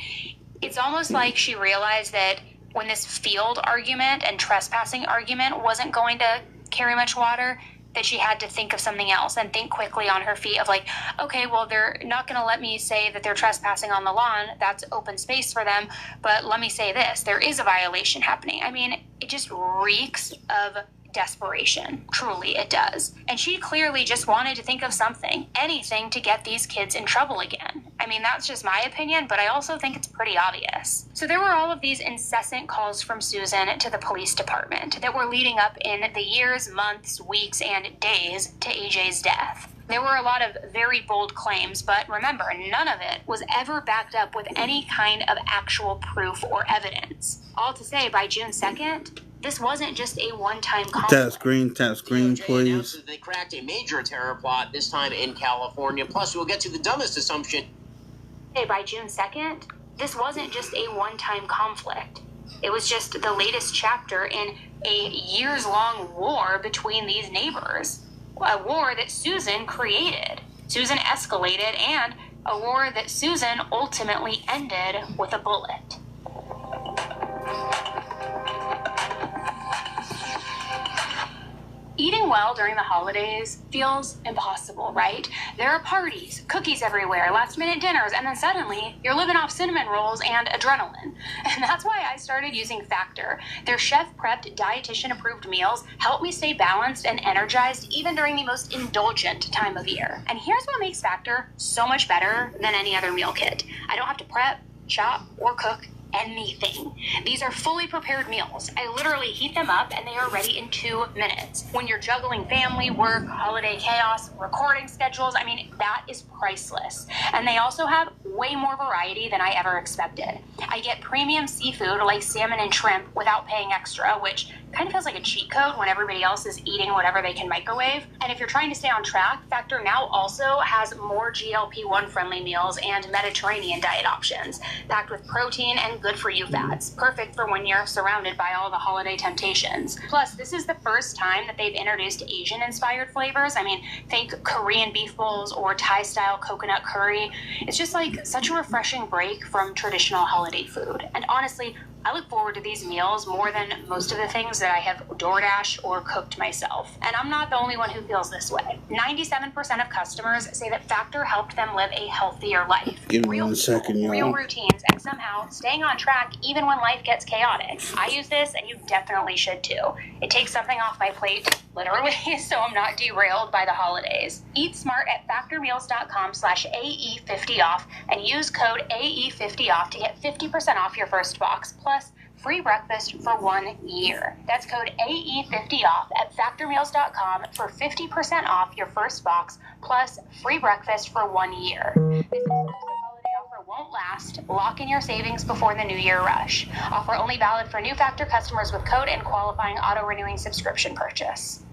It's almost like she realized that when this field argument and trespassing argument wasn't going to carry much water, that she had to think of something else and think quickly on her feet of like, okay, well, they're not going to let me say that they're trespassing on the lawn. That's open space for them. But let me say this, there is a violation happening. I mean, it just reeks of desperation. Truly, it does. And she clearly just wanted to think of something, anything to get these kids in trouble again. I mean, that's just my opinion, but I also think it's pretty obvious. So there were all of these incessant calls from Susan to the police department that were leading up in the years, months, weeks, and days to AJ's death. There were a lot of very bold claims, but remember, none of it was ever backed up with any kind of actual proof or evidence. All to say, by June 2nd, this wasn't just a one-time conflict. Tap screen, please. They cracked a major terror plot, this time in California. Plus, we'll get to the dumbest assumption. By June 2nd, this wasn't just a one-time conflict. It was just the latest chapter in a years-long war between these neighbors. A war that Susan created. Susan escalated, and a war that Susan ultimately ended with a bullet. Eating well during the holidays feels impossible, right? There are parties, cookies everywhere, last-minute dinners, and then suddenly you're living off cinnamon rolls and adrenaline. And that's why I started using Factor. Their chef-prepped, dietitian-approved meals help me stay balanced and energized even during the most indulgent time of year. And here's what makes Factor so much better than any other meal kit. I don't have to prep, chop, or cook anything. These are fully prepared meals. I literally heat them up and they are ready in 2 minutes. When you're juggling family, work, holiday chaos, recording schedules, I mean, that is priceless. And they also have way more variety than I ever expected. I get premium seafood like salmon and shrimp without paying extra, which kind of feels like a cheat code when everybody else is eating whatever they can microwave. And if you're trying to stay on track, Factor now also has more GLP-1 friendly meals and Mediterranean diet options, packed with protein and good-for-you fats, perfect for when you're surrounded by all the holiday temptations. Plus, this is the first time that they've introduced Asian-inspired flavors. I mean, think Korean beef bowls or Thai-style coconut curry. It's just like such a refreshing break from traditional holiday food. And honestly, I look forward to these meals more than most of the things that I have DoorDash or cooked myself. And I'm not the only one who feels this way. 97% of customers say that Factor helped them live a healthier life. Give me 1 second, y'all. Real routines, and somehow staying on track even when life gets chaotic. I use this, and you definitely should too. It takes something off my plate, literally, so I'm not derailed by the holidays. Eat smart at factormeals.com/AE50off and use code AE50off to get 50% off your first box, plus free breakfast for 1 year. That's code AE50off at factormeals.com for 50% off your first box, plus free breakfast for 1 year. This exclusive holiday offer won't last. Lock in your savings before the New Year rush. Offer only valid for new Factor customers with code and qualifying auto-renewing subscription purchase.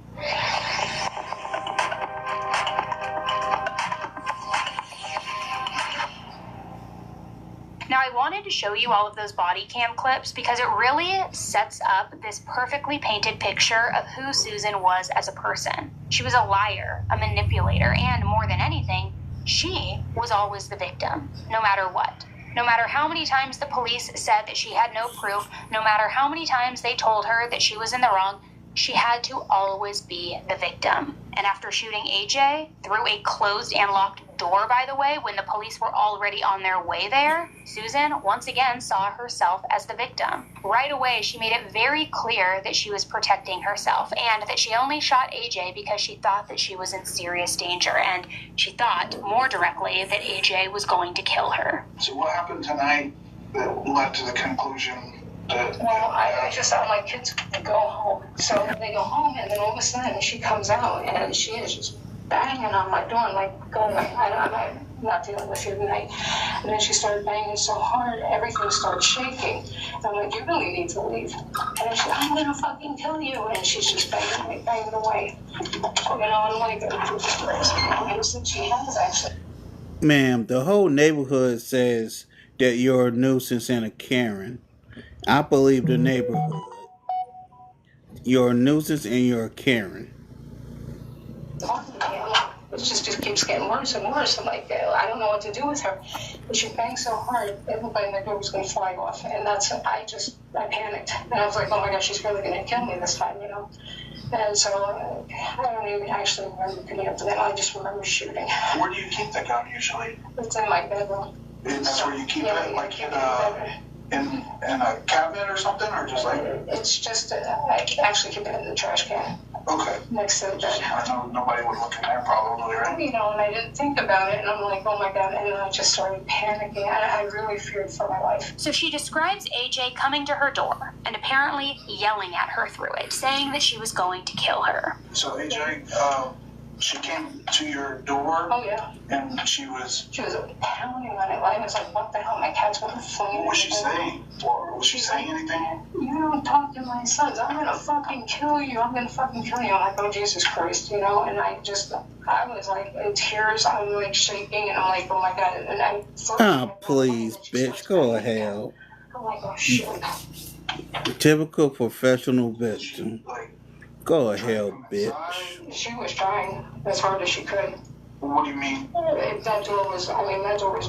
Now, I wanted to show you all of those body cam clips because it really sets up this perfectly painted picture of who Susan was as a person. She was a liar, a manipulator, and more than anything, she was always the victim, no matter what. No matter how many times the police said that she had no proof, no matter how many times they told her that she was in the wrong, she had to always be the victim. And after shooting AJ through a closed and locked door, by the way, when the police were already on their way there, Susan once again saw herself as the victim. Right away, she made it very clear that she was protecting herself and that she only shot AJ because she thought that she was in serious danger, and she thought more directly that AJ was going to kill her. So what happened tonight that led to the conclusion? Well, I just thought my kids could go home. So they go home, and then all of a sudden she comes out, and she is just banging on my door, like going, I'm not dealing with you tonight. And then she started banging so hard, everything started shaking. And I'm like, you really need to leave. And then she's like, I'm going to fucking kill you. And she's just banging away. You know, I'm like, innocent she has, actually. Ma'am, the whole neighborhood says that you're a nuisance and a Karen. I believe the neighborhood. You're a nuisance and you're a Karen. It just keeps getting worse and worse. I'm like, I don't know what to do with her. But she banged so hard, everybody in the door was going to fly off. And I panicked. And I was like, oh my gosh, she's really going to kill me this time, you know. And so I don't even actually remember coming up to that. I just remember shooting. Where do you keep the gun usually? It's in my bedroom. That's where you keep it? Like in a cabinet or something, or just like? It's just, I actually keep it in the trash can. Okay. next to the bed. I know nobody would look in there probably, right? You know, and I didn't think about it, and I'm like, oh my God, and I just started panicking. I really feared for my life. So she describes AJ coming to her door and apparently yelling at her through it, saying that she was going to kill her. So AJ, she came to your door. Oh yeah. And she was pounding on it. I was like, what the hell? My cats were flying. What was she saying? Was she saying anything? You don't talk to my sons. I'm gonna fucking kill you. I'm gonna fucking kill you. I'm like, oh Jesus Christ, you know. And I was like in tears. I was like shaking, and I'm like, oh my God. And I. Oh please, bitch, go to hell. I'm like, oh shit. Typical professional victim. Go to hell, bitch. She was trying as hard as she could. What do you mean? That door was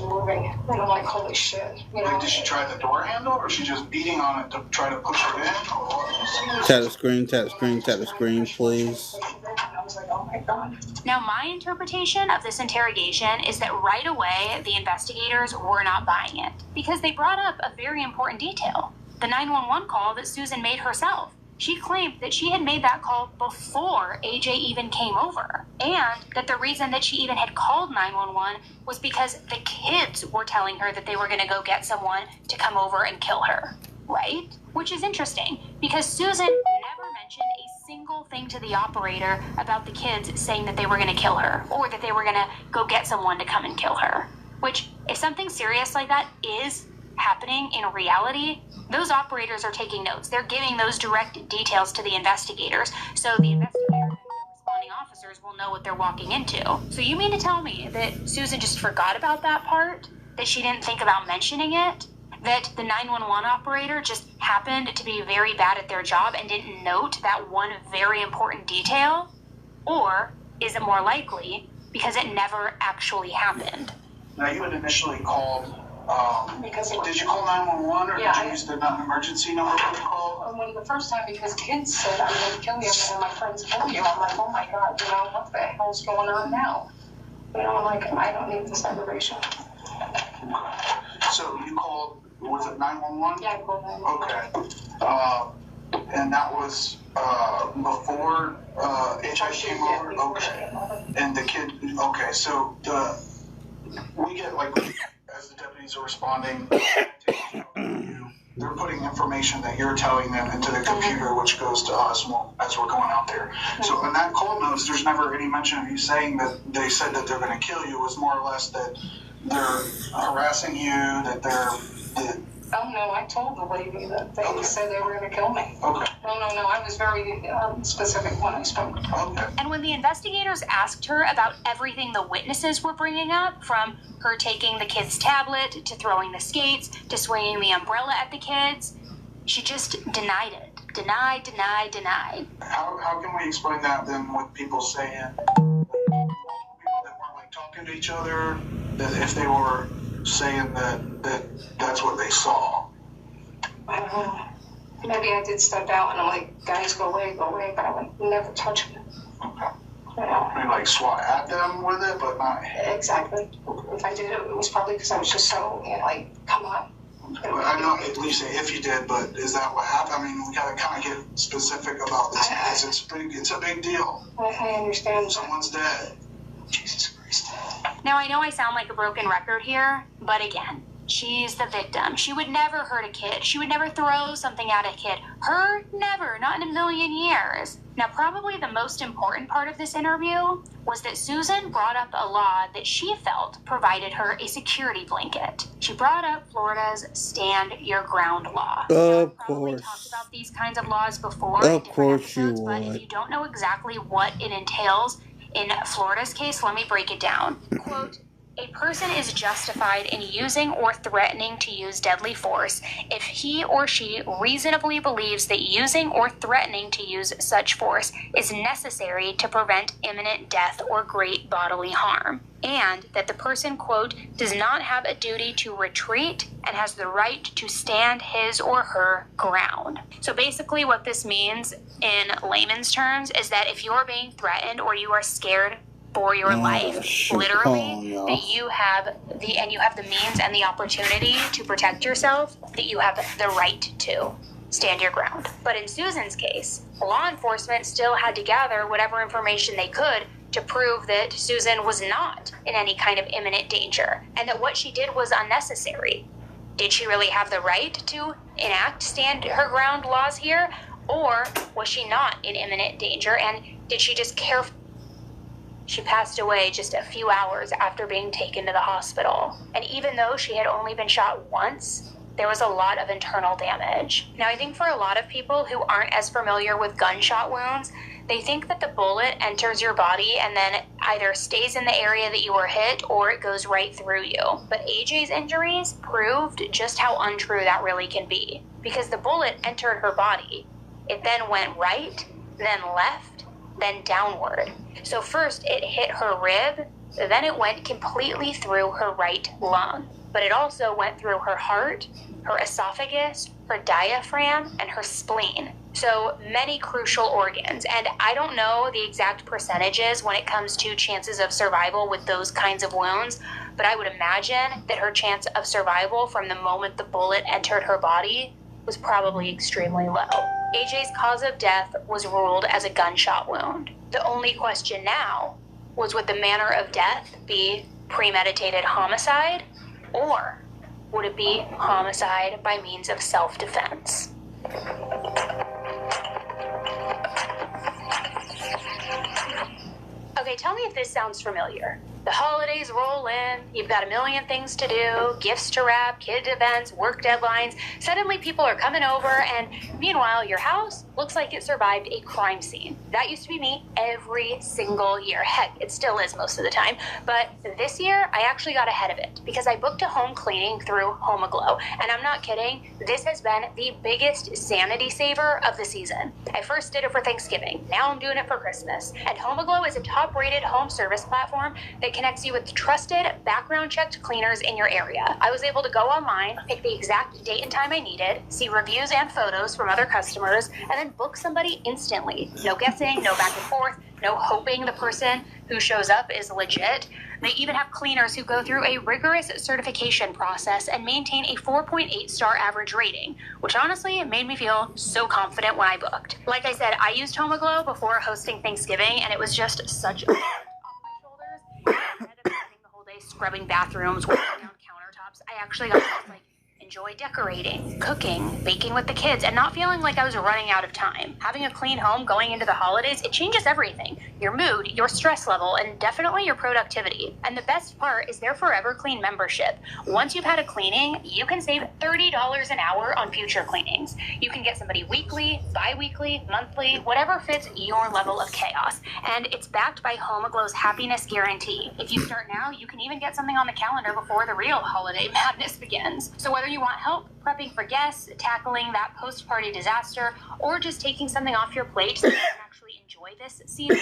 moving, and I'm like, holy shit. You know? Like, did she try the door handle, or she just beating on it to try to push it in? Tap the screen, tap the screen, tap the screen, please. I was like, oh my God. Now, my interpretation of this interrogation is that right away, the investigators were not buying it because they brought up a very important detail, the 911 call that Susan made herself. She claimed that she had made that call before AJ even came over, and that the reason that she even had called 911 was because the kids were telling her that they were going to go get someone to come over and kill her, right? Which is interesting, because Susan never mentioned a single thing to the operator about the kids saying that they were going to kill her, or that they were going to go get someone to come and kill her. Which, if something serious like that is happening in reality, those operators are taking notes. They're giving those direct details to the investigators, so the investigators and the responding officers will know what they're walking into. So you mean to tell me that Susan just forgot about that part? That she didn't think about mentioning it? That the 911 operator just happened to be very bad at their job and didn't note that one very important detail? Or is it more likely because it never actually happened? Now, you had initially called. Did you call 911 or did you use the emergency number for the call? When the first time, because kids said, I'm going to kill you, and my friends kill you. I'm like, oh my God, you know, what the hell's going on now? You know, I'm like, I don't need this aggravation. So you called, was it 911? Yeah, I called 911. Okay. And that was before HI came over? Okay. And the kid, okay, so we get like, as the deputies are responding, they're putting information that you're telling them into the computer, which goes to us as we're going out there. So in that call notes, there's never any mention of you saying that they said that they're going to kill you. It was more or less that they're harassing you, that they're... Oh, no, I told the lady that they said they were going to kill me. Okay. No, I was very specific when I spoke. Okay. And when the investigators asked her about everything the witnesses were bringing up, from her taking the kid's tablet, to throwing the skates, to swinging the umbrella at the kids, she just denied it. Denied. How can we explain that then with people saying, people that weren't like talking to each other, that if they were saying that that's what they saw? I don't know. Maybe I did step out and I'm like, guys, go away, but I would never touch them. Okay. You know? Maybe like swat at them with it, but not... Exactly. If I did it, it was probably because I was just so, you know, like, come on. I know at least if you did, but is that what happened? I mean, we gotta kind of get specific about this because it's a big deal. I understand. Someone's dead. Jesus Christ. Now, I know I sound like a broken record here, but again, she's the victim. She would never hurt a kid. She would never throw something at a kid. Her, never. Not in a million years. Now, probably the most important part of this interview was that Susan brought up a law that she felt provided her a security blanket. She brought up Florida's Stand Your Ground law. Of probably course. talked about these kinds of laws before. Of course you But if would. you don't know exactly what it entails, in Florida's case, let me break it down. Quote, a person is justified in using or threatening to use deadly force if he or she reasonably believes that using or threatening to use such force is necessary to prevent imminent death or great bodily harm, and that the person, quote, does not have a duty to retreat and has the right to stand his or her ground. So basically what this means in layman's terms is that if you're being threatened or you are scared for your life, literally, that you have the means and the opportunity to protect yourself, that you have the right to. stand your ground. But in Susan's case, law enforcement still had to gather whatever information they could to prove that Susan was not in any kind of imminent danger and that what she did was unnecessary. Did she really have the right to enact stand her ground laws here? Or was she not in imminent danger and did she just care? She passed away just a few hours after being taken to the hospital. And even though she had only been shot once, there was a lot of internal damage. Now, I think for a lot of people who aren't as familiar with gunshot wounds, they think that the bullet enters your body and then either stays in the area that you were hit or it goes right through you. But AJ's injuries proved just how untrue that really can be. Because the bullet entered her body. It then went right, then left, then downward. So first it hit her rib, then it went completely through her right lung. But it also went through her heart, her esophagus, her diaphragm, and her spleen. So many crucial organs. And I don't know the exact percentages when it comes to chances of survival with those kinds of wounds, but I would imagine that her chance of survival from the moment the bullet entered her body was probably extremely low. AJ's cause of death was ruled as a gunshot wound. The only question now was, would the manner of death be premeditated homicide, or would it be homicide by means of self-defense? Okay, tell me if this sounds familiar. The holidays roll in, you've got a million things to do, gifts to wrap, kid events, work deadlines. Suddenly people are coming over and meanwhile your house looks like it survived a crime scene. That used to be me every single year. Heck, it still is most of the time. But this year I actually got ahead of it because I booked a home cleaning through HomeAglow. And I'm not kidding, this has been the biggest sanity saver of the season. I first did it for Thanksgiving, now I'm doing it for Christmas. And HomeAglow is a top-rated home service platform that connects you with trusted, background-checked cleaners in your area. I was able to go online, pick the exact date and time I needed, see reviews and photos from other customers, and then book somebody instantly. No guessing, no back and forth, no hoping the person who shows up is legit. They even have cleaners who go through a rigorous certification process and maintain a 4.8-star average rating, which honestly made me feel so confident when I booked. Like I said, I used HomeAglow before hosting Thanksgiving, and it was just such a instead of spending the whole day scrubbing bathrooms, wiping down countertops, I actually got to enjoy decorating, cooking, baking with the kids, and not feeling like I was running out of time. Having a clean home going into the holidays, it changes everything. Your mood, your stress level, and definitely your productivity. And the best part is their Forever Clean membership. Once you've had a cleaning, you can save $30 an hour on future cleanings. You can get somebody weekly, bi-weekly, monthly, whatever fits your level of chaos. And it's backed by HomeAglow's happiness guarantee. If you start now, you can even get something on the calendar before the real holiday madness begins. So whether you want help prepping for guests, tackling that post-party disaster, or just taking something off your plate so you can actually enjoy this season,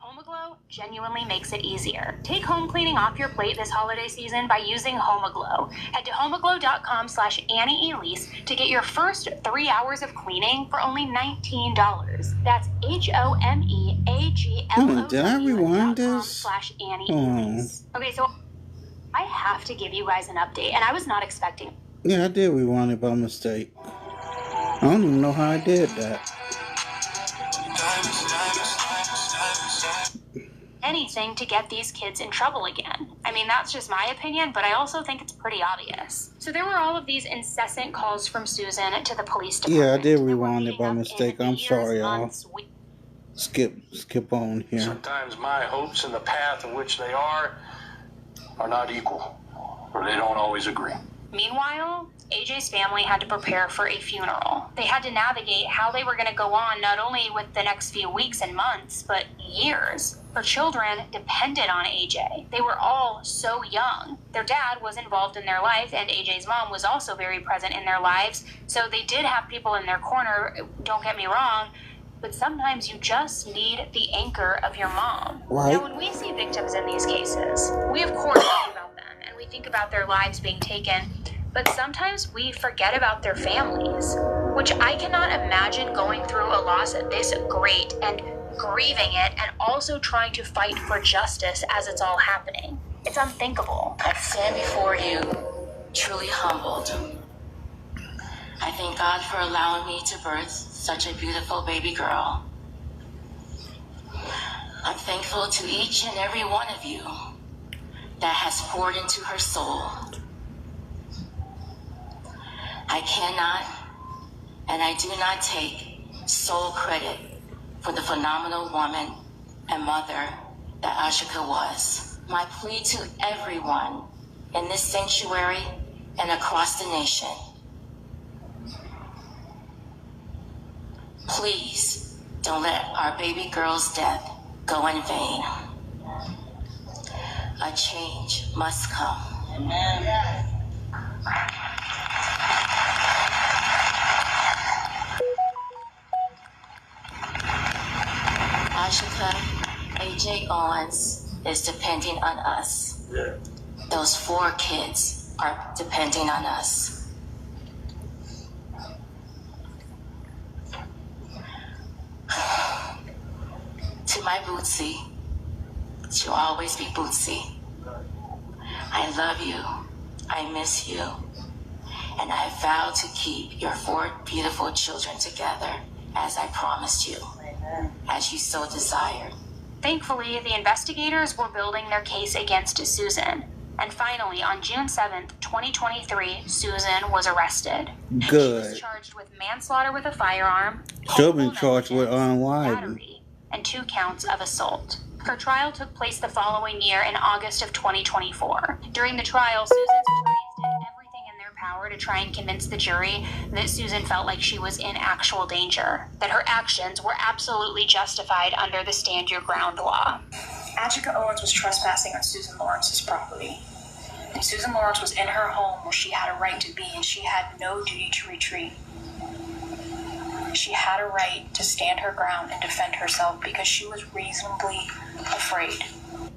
HomeAglow genuinely makes it easier. Take home cleaning off your plate this holiday season by using HomeAglow. Head to homeaglow.com/AnnieElise to get your first 3 hours of cleaning for only $19. That's HomeAglow. Did I rewind this? /AnnieElise. Okay, so I have to give you guys an update, and I was not expecting. Yeah, I did rewind it by mistake. I don't even know how I did that. Anything to get these kids in trouble again. I mean, that's just my opinion, but I also think it's pretty obvious. So there were all of these incessant calls from Susan to the police department. Yeah, I did rewind it by mistake. I'm sorry, y'all. Skip on here. Sometimes my hopes and the path in which they are not equal, or they don't always agree. Meanwhile, AJ's family had to prepare for a funeral. They had to navigate how they were going to go on not only with the next few weeks and months, but years. Her children depended on AJ. They were all so young. Their dad was involved in their life, and AJ's mom was also very present in their lives, so they did have people in their corner, don't get me wrong, but sometimes you just need the anchor of your mom. Right. Now, when we see victims in these cases, we of course think about them, and we think about their lives being taken, but sometimes we forget about their families, which I cannot imagine going through a loss this great and grieving it and also trying to fight for justice as it's all happening. It's unthinkable. I stand before you truly humbled. I I thank God for allowing me to birth such a beautiful baby girl. I'm thankful to each and every one of you that has poured into her soul. I cannot and I do not take sole credit for the phenomenal woman and mother that Ashika was. My plea to everyone in this sanctuary and across the nation: please don't let our baby girl's death go in vain. A change must come. Amen. Ashika AJ Owens is depending on us. Those 4 kids are depending on us. To my Bootsy, she'll always be Bootsy. I love you, I miss you, and I vow to keep your 4 beautiful children together as I promised you, as you so desired. Thankfully, the investigators were building their case against Susan. And finally, on June 7th, 2023, Susan was arrested. Good. She was charged with manslaughter with a firearm, She'll be charged with unliving. battery, and 2 counts of assault. Her trial took place the following year in August of 2024. During the trial, Susan's attorneys did everything in their power to try and convince the jury that Susan felt like she was in actual danger, that her actions were absolutely justified under the Stand Your Ground law. Ashika Owens was trespassing on Susan Lawrence's property. And Susan Lawrence was in her home where she had a right to be, and she had no duty to retreat. She had a right to stand her ground and defend herself because she was reasonably afraid.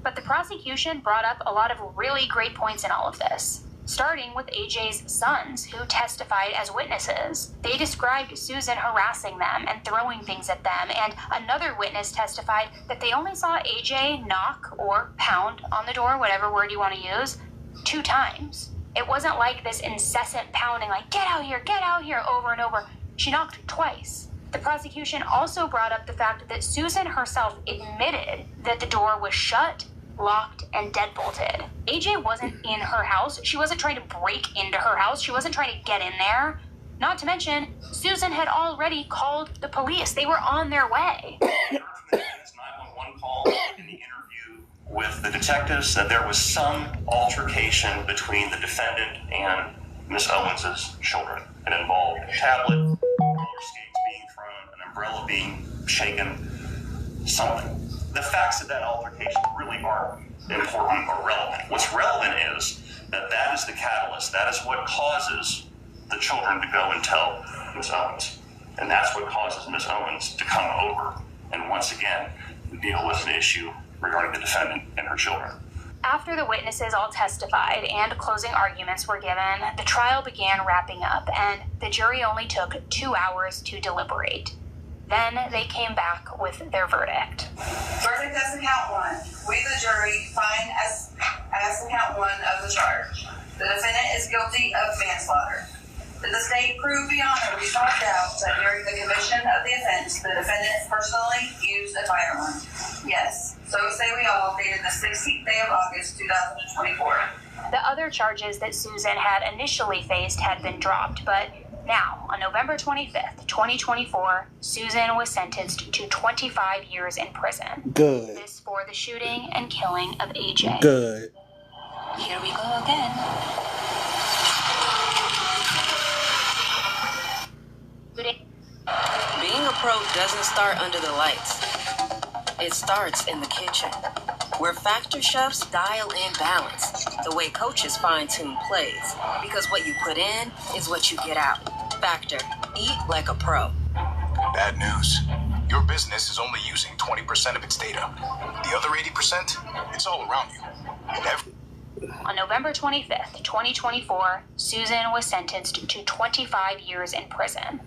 But the prosecution brought up a lot of really great points in all of this, starting with AJ's sons, who testified as witnesses. They described Susan harassing them and throwing things at them, and another witness testified that they only saw AJ knock or pound on the door, whatever word you want to use, 2 times. It wasn't like this incessant pounding, like, get out here, over and over. She knocked twice. The prosecution also brought up the fact that Susan herself admitted that the door was shut, locked, and deadbolted. AJ wasn't in her house. She wasn't trying to break into her house. She wasn't trying to get in there. Not to mention, Susan had already called the police. They were on their way. The 911 call in the interview with the detectives said there was some altercation between the defendant and Miss Owens's children. It involved a tablet, roller skates being thrown, an umbrella being shaken, something. The facts of that altercation really aren't important or relevant. What's relevant is that that is the catalyst. That is what causes the children to go and tell Miss Owens. And that's what causes Miss Owens to come over and once again deal with an issue regarding the defendant and her children. After the witnesses all testified and closing arguments were given, the trial began wrapping up, and the jury only took 2 hours to deliberate. Then they came back with their verdict. Verdict as to count 1. We, the jury, find as to count 1 of the charge. The defendant is guilty of manslaughter. Did the state prove beyond a reasonable doubt that during the commission of the offense, the defendant personally used a firearm? Yes. So say we all, dated the 16th day of August, 2024. The other charges that Susan had initially faced had been dropped, but now, on November 25th, 2024, Susan was sentenced to 25 years in prison. Good. This for the shooting and killing of AJ. Good. Here we go again. Being a pro doesn't start under the lights. It starts in the kitchen, where Factor chefs dial in balance, the way coaches fine-tune plays, because what you put in is what you get out. Factor, eat like a pro. Bad news. Your business is only using 20% of its data. The other 80%, it's all around you. On November 25th, 2024, Susan was sentenced to 25 years in prison.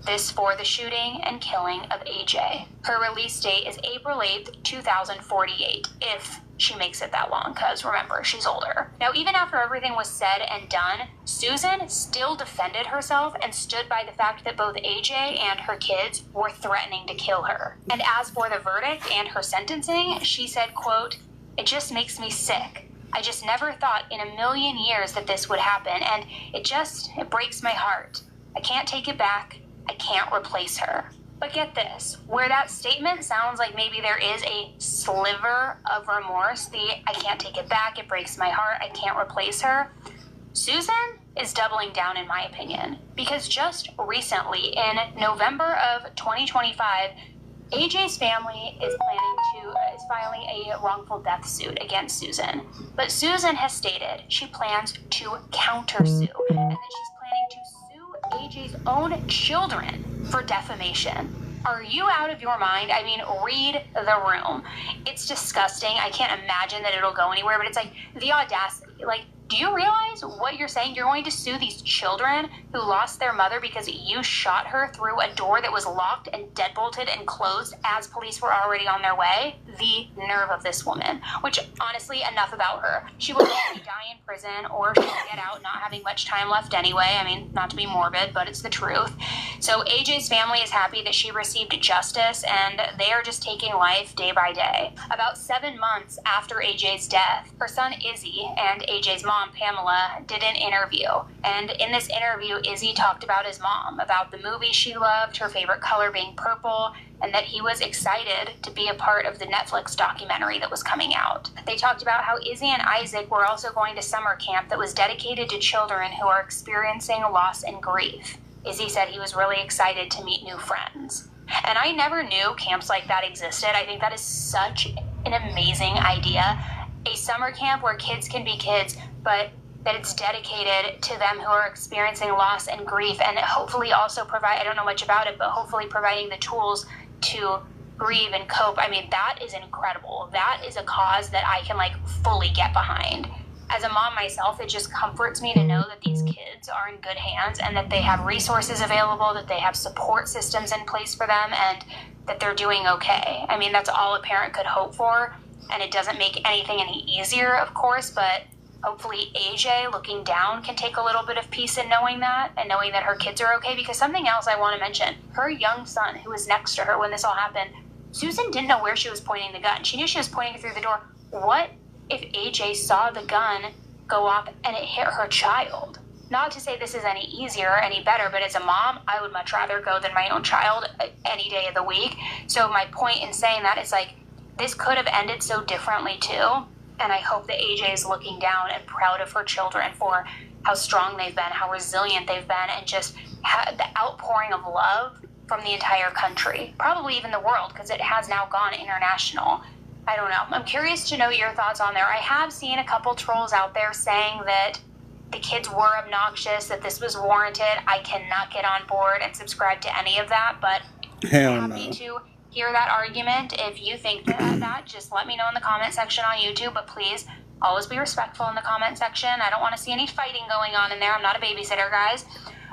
This for the shooting and killing of AJ. Her release date is April 8th, 2048, if she makes it that long, because remember, she's older. Now, even after everything was said and done, Susan still defended herself and stood by the fact that both AJ and her kids were threatening to kill her. And as for the verdict and her sentencing, she said, quote, "It just makes me sick. I just never thought in a million years that this would happen, and it breaks my heart. I can't take it back. I can't replace her." But get this, where that statement sounds like maybe there is a sliver of remorse, I can't take it back, it breaks my heart, I can't replace her, Susan is doubling down in my opinion. Because just recently, in November of 2025, AJ's family is filing a wrongful death suit against Susan. But Susan has stated she plans to countersue, and that she's planning to sue AJ's own children for defamation. Are you out of your mind? I mean, read the room. It's disgusting. I can't imagine that it'll go anywhere, but it's like the audacity. Like, do you realize what you're saying? You're going to sue these children who lost their mother because you shot her through a door that was locked and deadbolted and closed as police were already on their way? The nerve of this woman. Which, honestly, enough about her. She will either die in prison or she'll get out not having much time left anyway. I mean, not to be morbid, but it's the truth. So AJ's family is happy that she received justice, and they are just taking life day by day. About 7 months after AJ's death, her son Izzy and AJ's mom Pamela did an interview, and in this interview Izzy talked about his mom, about the movie she loved, her favorite color being purple, and that he was excited to be a part of the Netflix documentary that was coming out. They talked about how Izzy and Isaac were also going to summer camp that was dedicated to children who are experiencing loss and grief. Izzy said he was really excited to meet new friends. And I never knew camps like that existed. I think that is such an amazing idea. A summer camp where kids can be kids, but that it's dedicated to them who are experiencing loss and grief, and hopefully also provide, I don't know much about it, but hopefully providing the tools to grieve and cope. I mean, that is incredible. That is a cause that I can fully get behind. As a mom myself, it just comforts me to know that these kids are in good hands and that they have resources available, that they have support systems in place for them, and that they're doing okay. I mean, that's all a parent could hope for, and it doesn't make anything any easier, of course, but hopefully AJ, looking down, can take a little bit of peace in knowing that, and knowing that her kids are okay. Because something else I want to mention, her young son who was next to her when this all happened, Susan didn't know where she was pointing the gun. She knew she was pointing it through the door. What if AJ saw the gun go off and it hit her child? Not to say this is any easier or any better, but as a mom, I would much rather go than my own child any day of the week. So my point in saying that is this could have ended so differently too. And I hope that AJ is looking down and proud of her children for how strong they've been, how resilient they've been, and just the outpouring of love from the entire country, probably even the world, because it has now gone international. I don't know. I'm curious to know your thoughts on there. I have seen a couple trolls out there saying that the kids were obnoxious, that this was warranted. I cannot get on board and subscribe to any of that, but I'm happy to hear that argument. If you think that, just let me know in the comment section on YouTube, but please always be respectful in the comment section. I don't want to see any fighting going on in there. I'm not a babysitter, guys,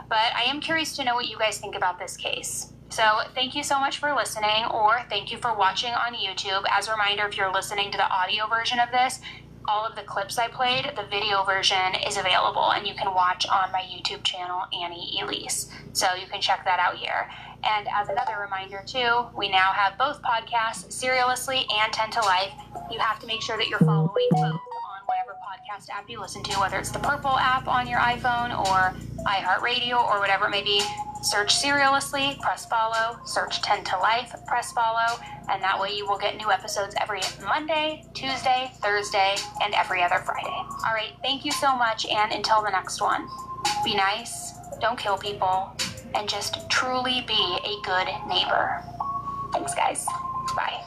but I am curious to know what you guys think about this case. So thank you so much for listening, or thank you for watching on YouTube. As a reminder, if you're listening to the audio version of this, all of the clips I played, the video version is available, and you can watch on my YouTube channel, Annie Elise. So you can check that out here. And as another reminder too, we now have both podcasts, Serialously and 10 to Life. You have to make sure that you're following both on whatever podcast app you listen to, whether it's the Purple app on your iPhone or iHeartRadio or whatever it may be. Search Serialously, press follow, search 10 to Life, press follow, and that way you will get new episodes every Monday, Tuesday, Thursday, and every other Friday. All right, thank you so much, and until the next one, be nice, don't kill people, and just truly be a good neighbor. Thanks, guys. Bye.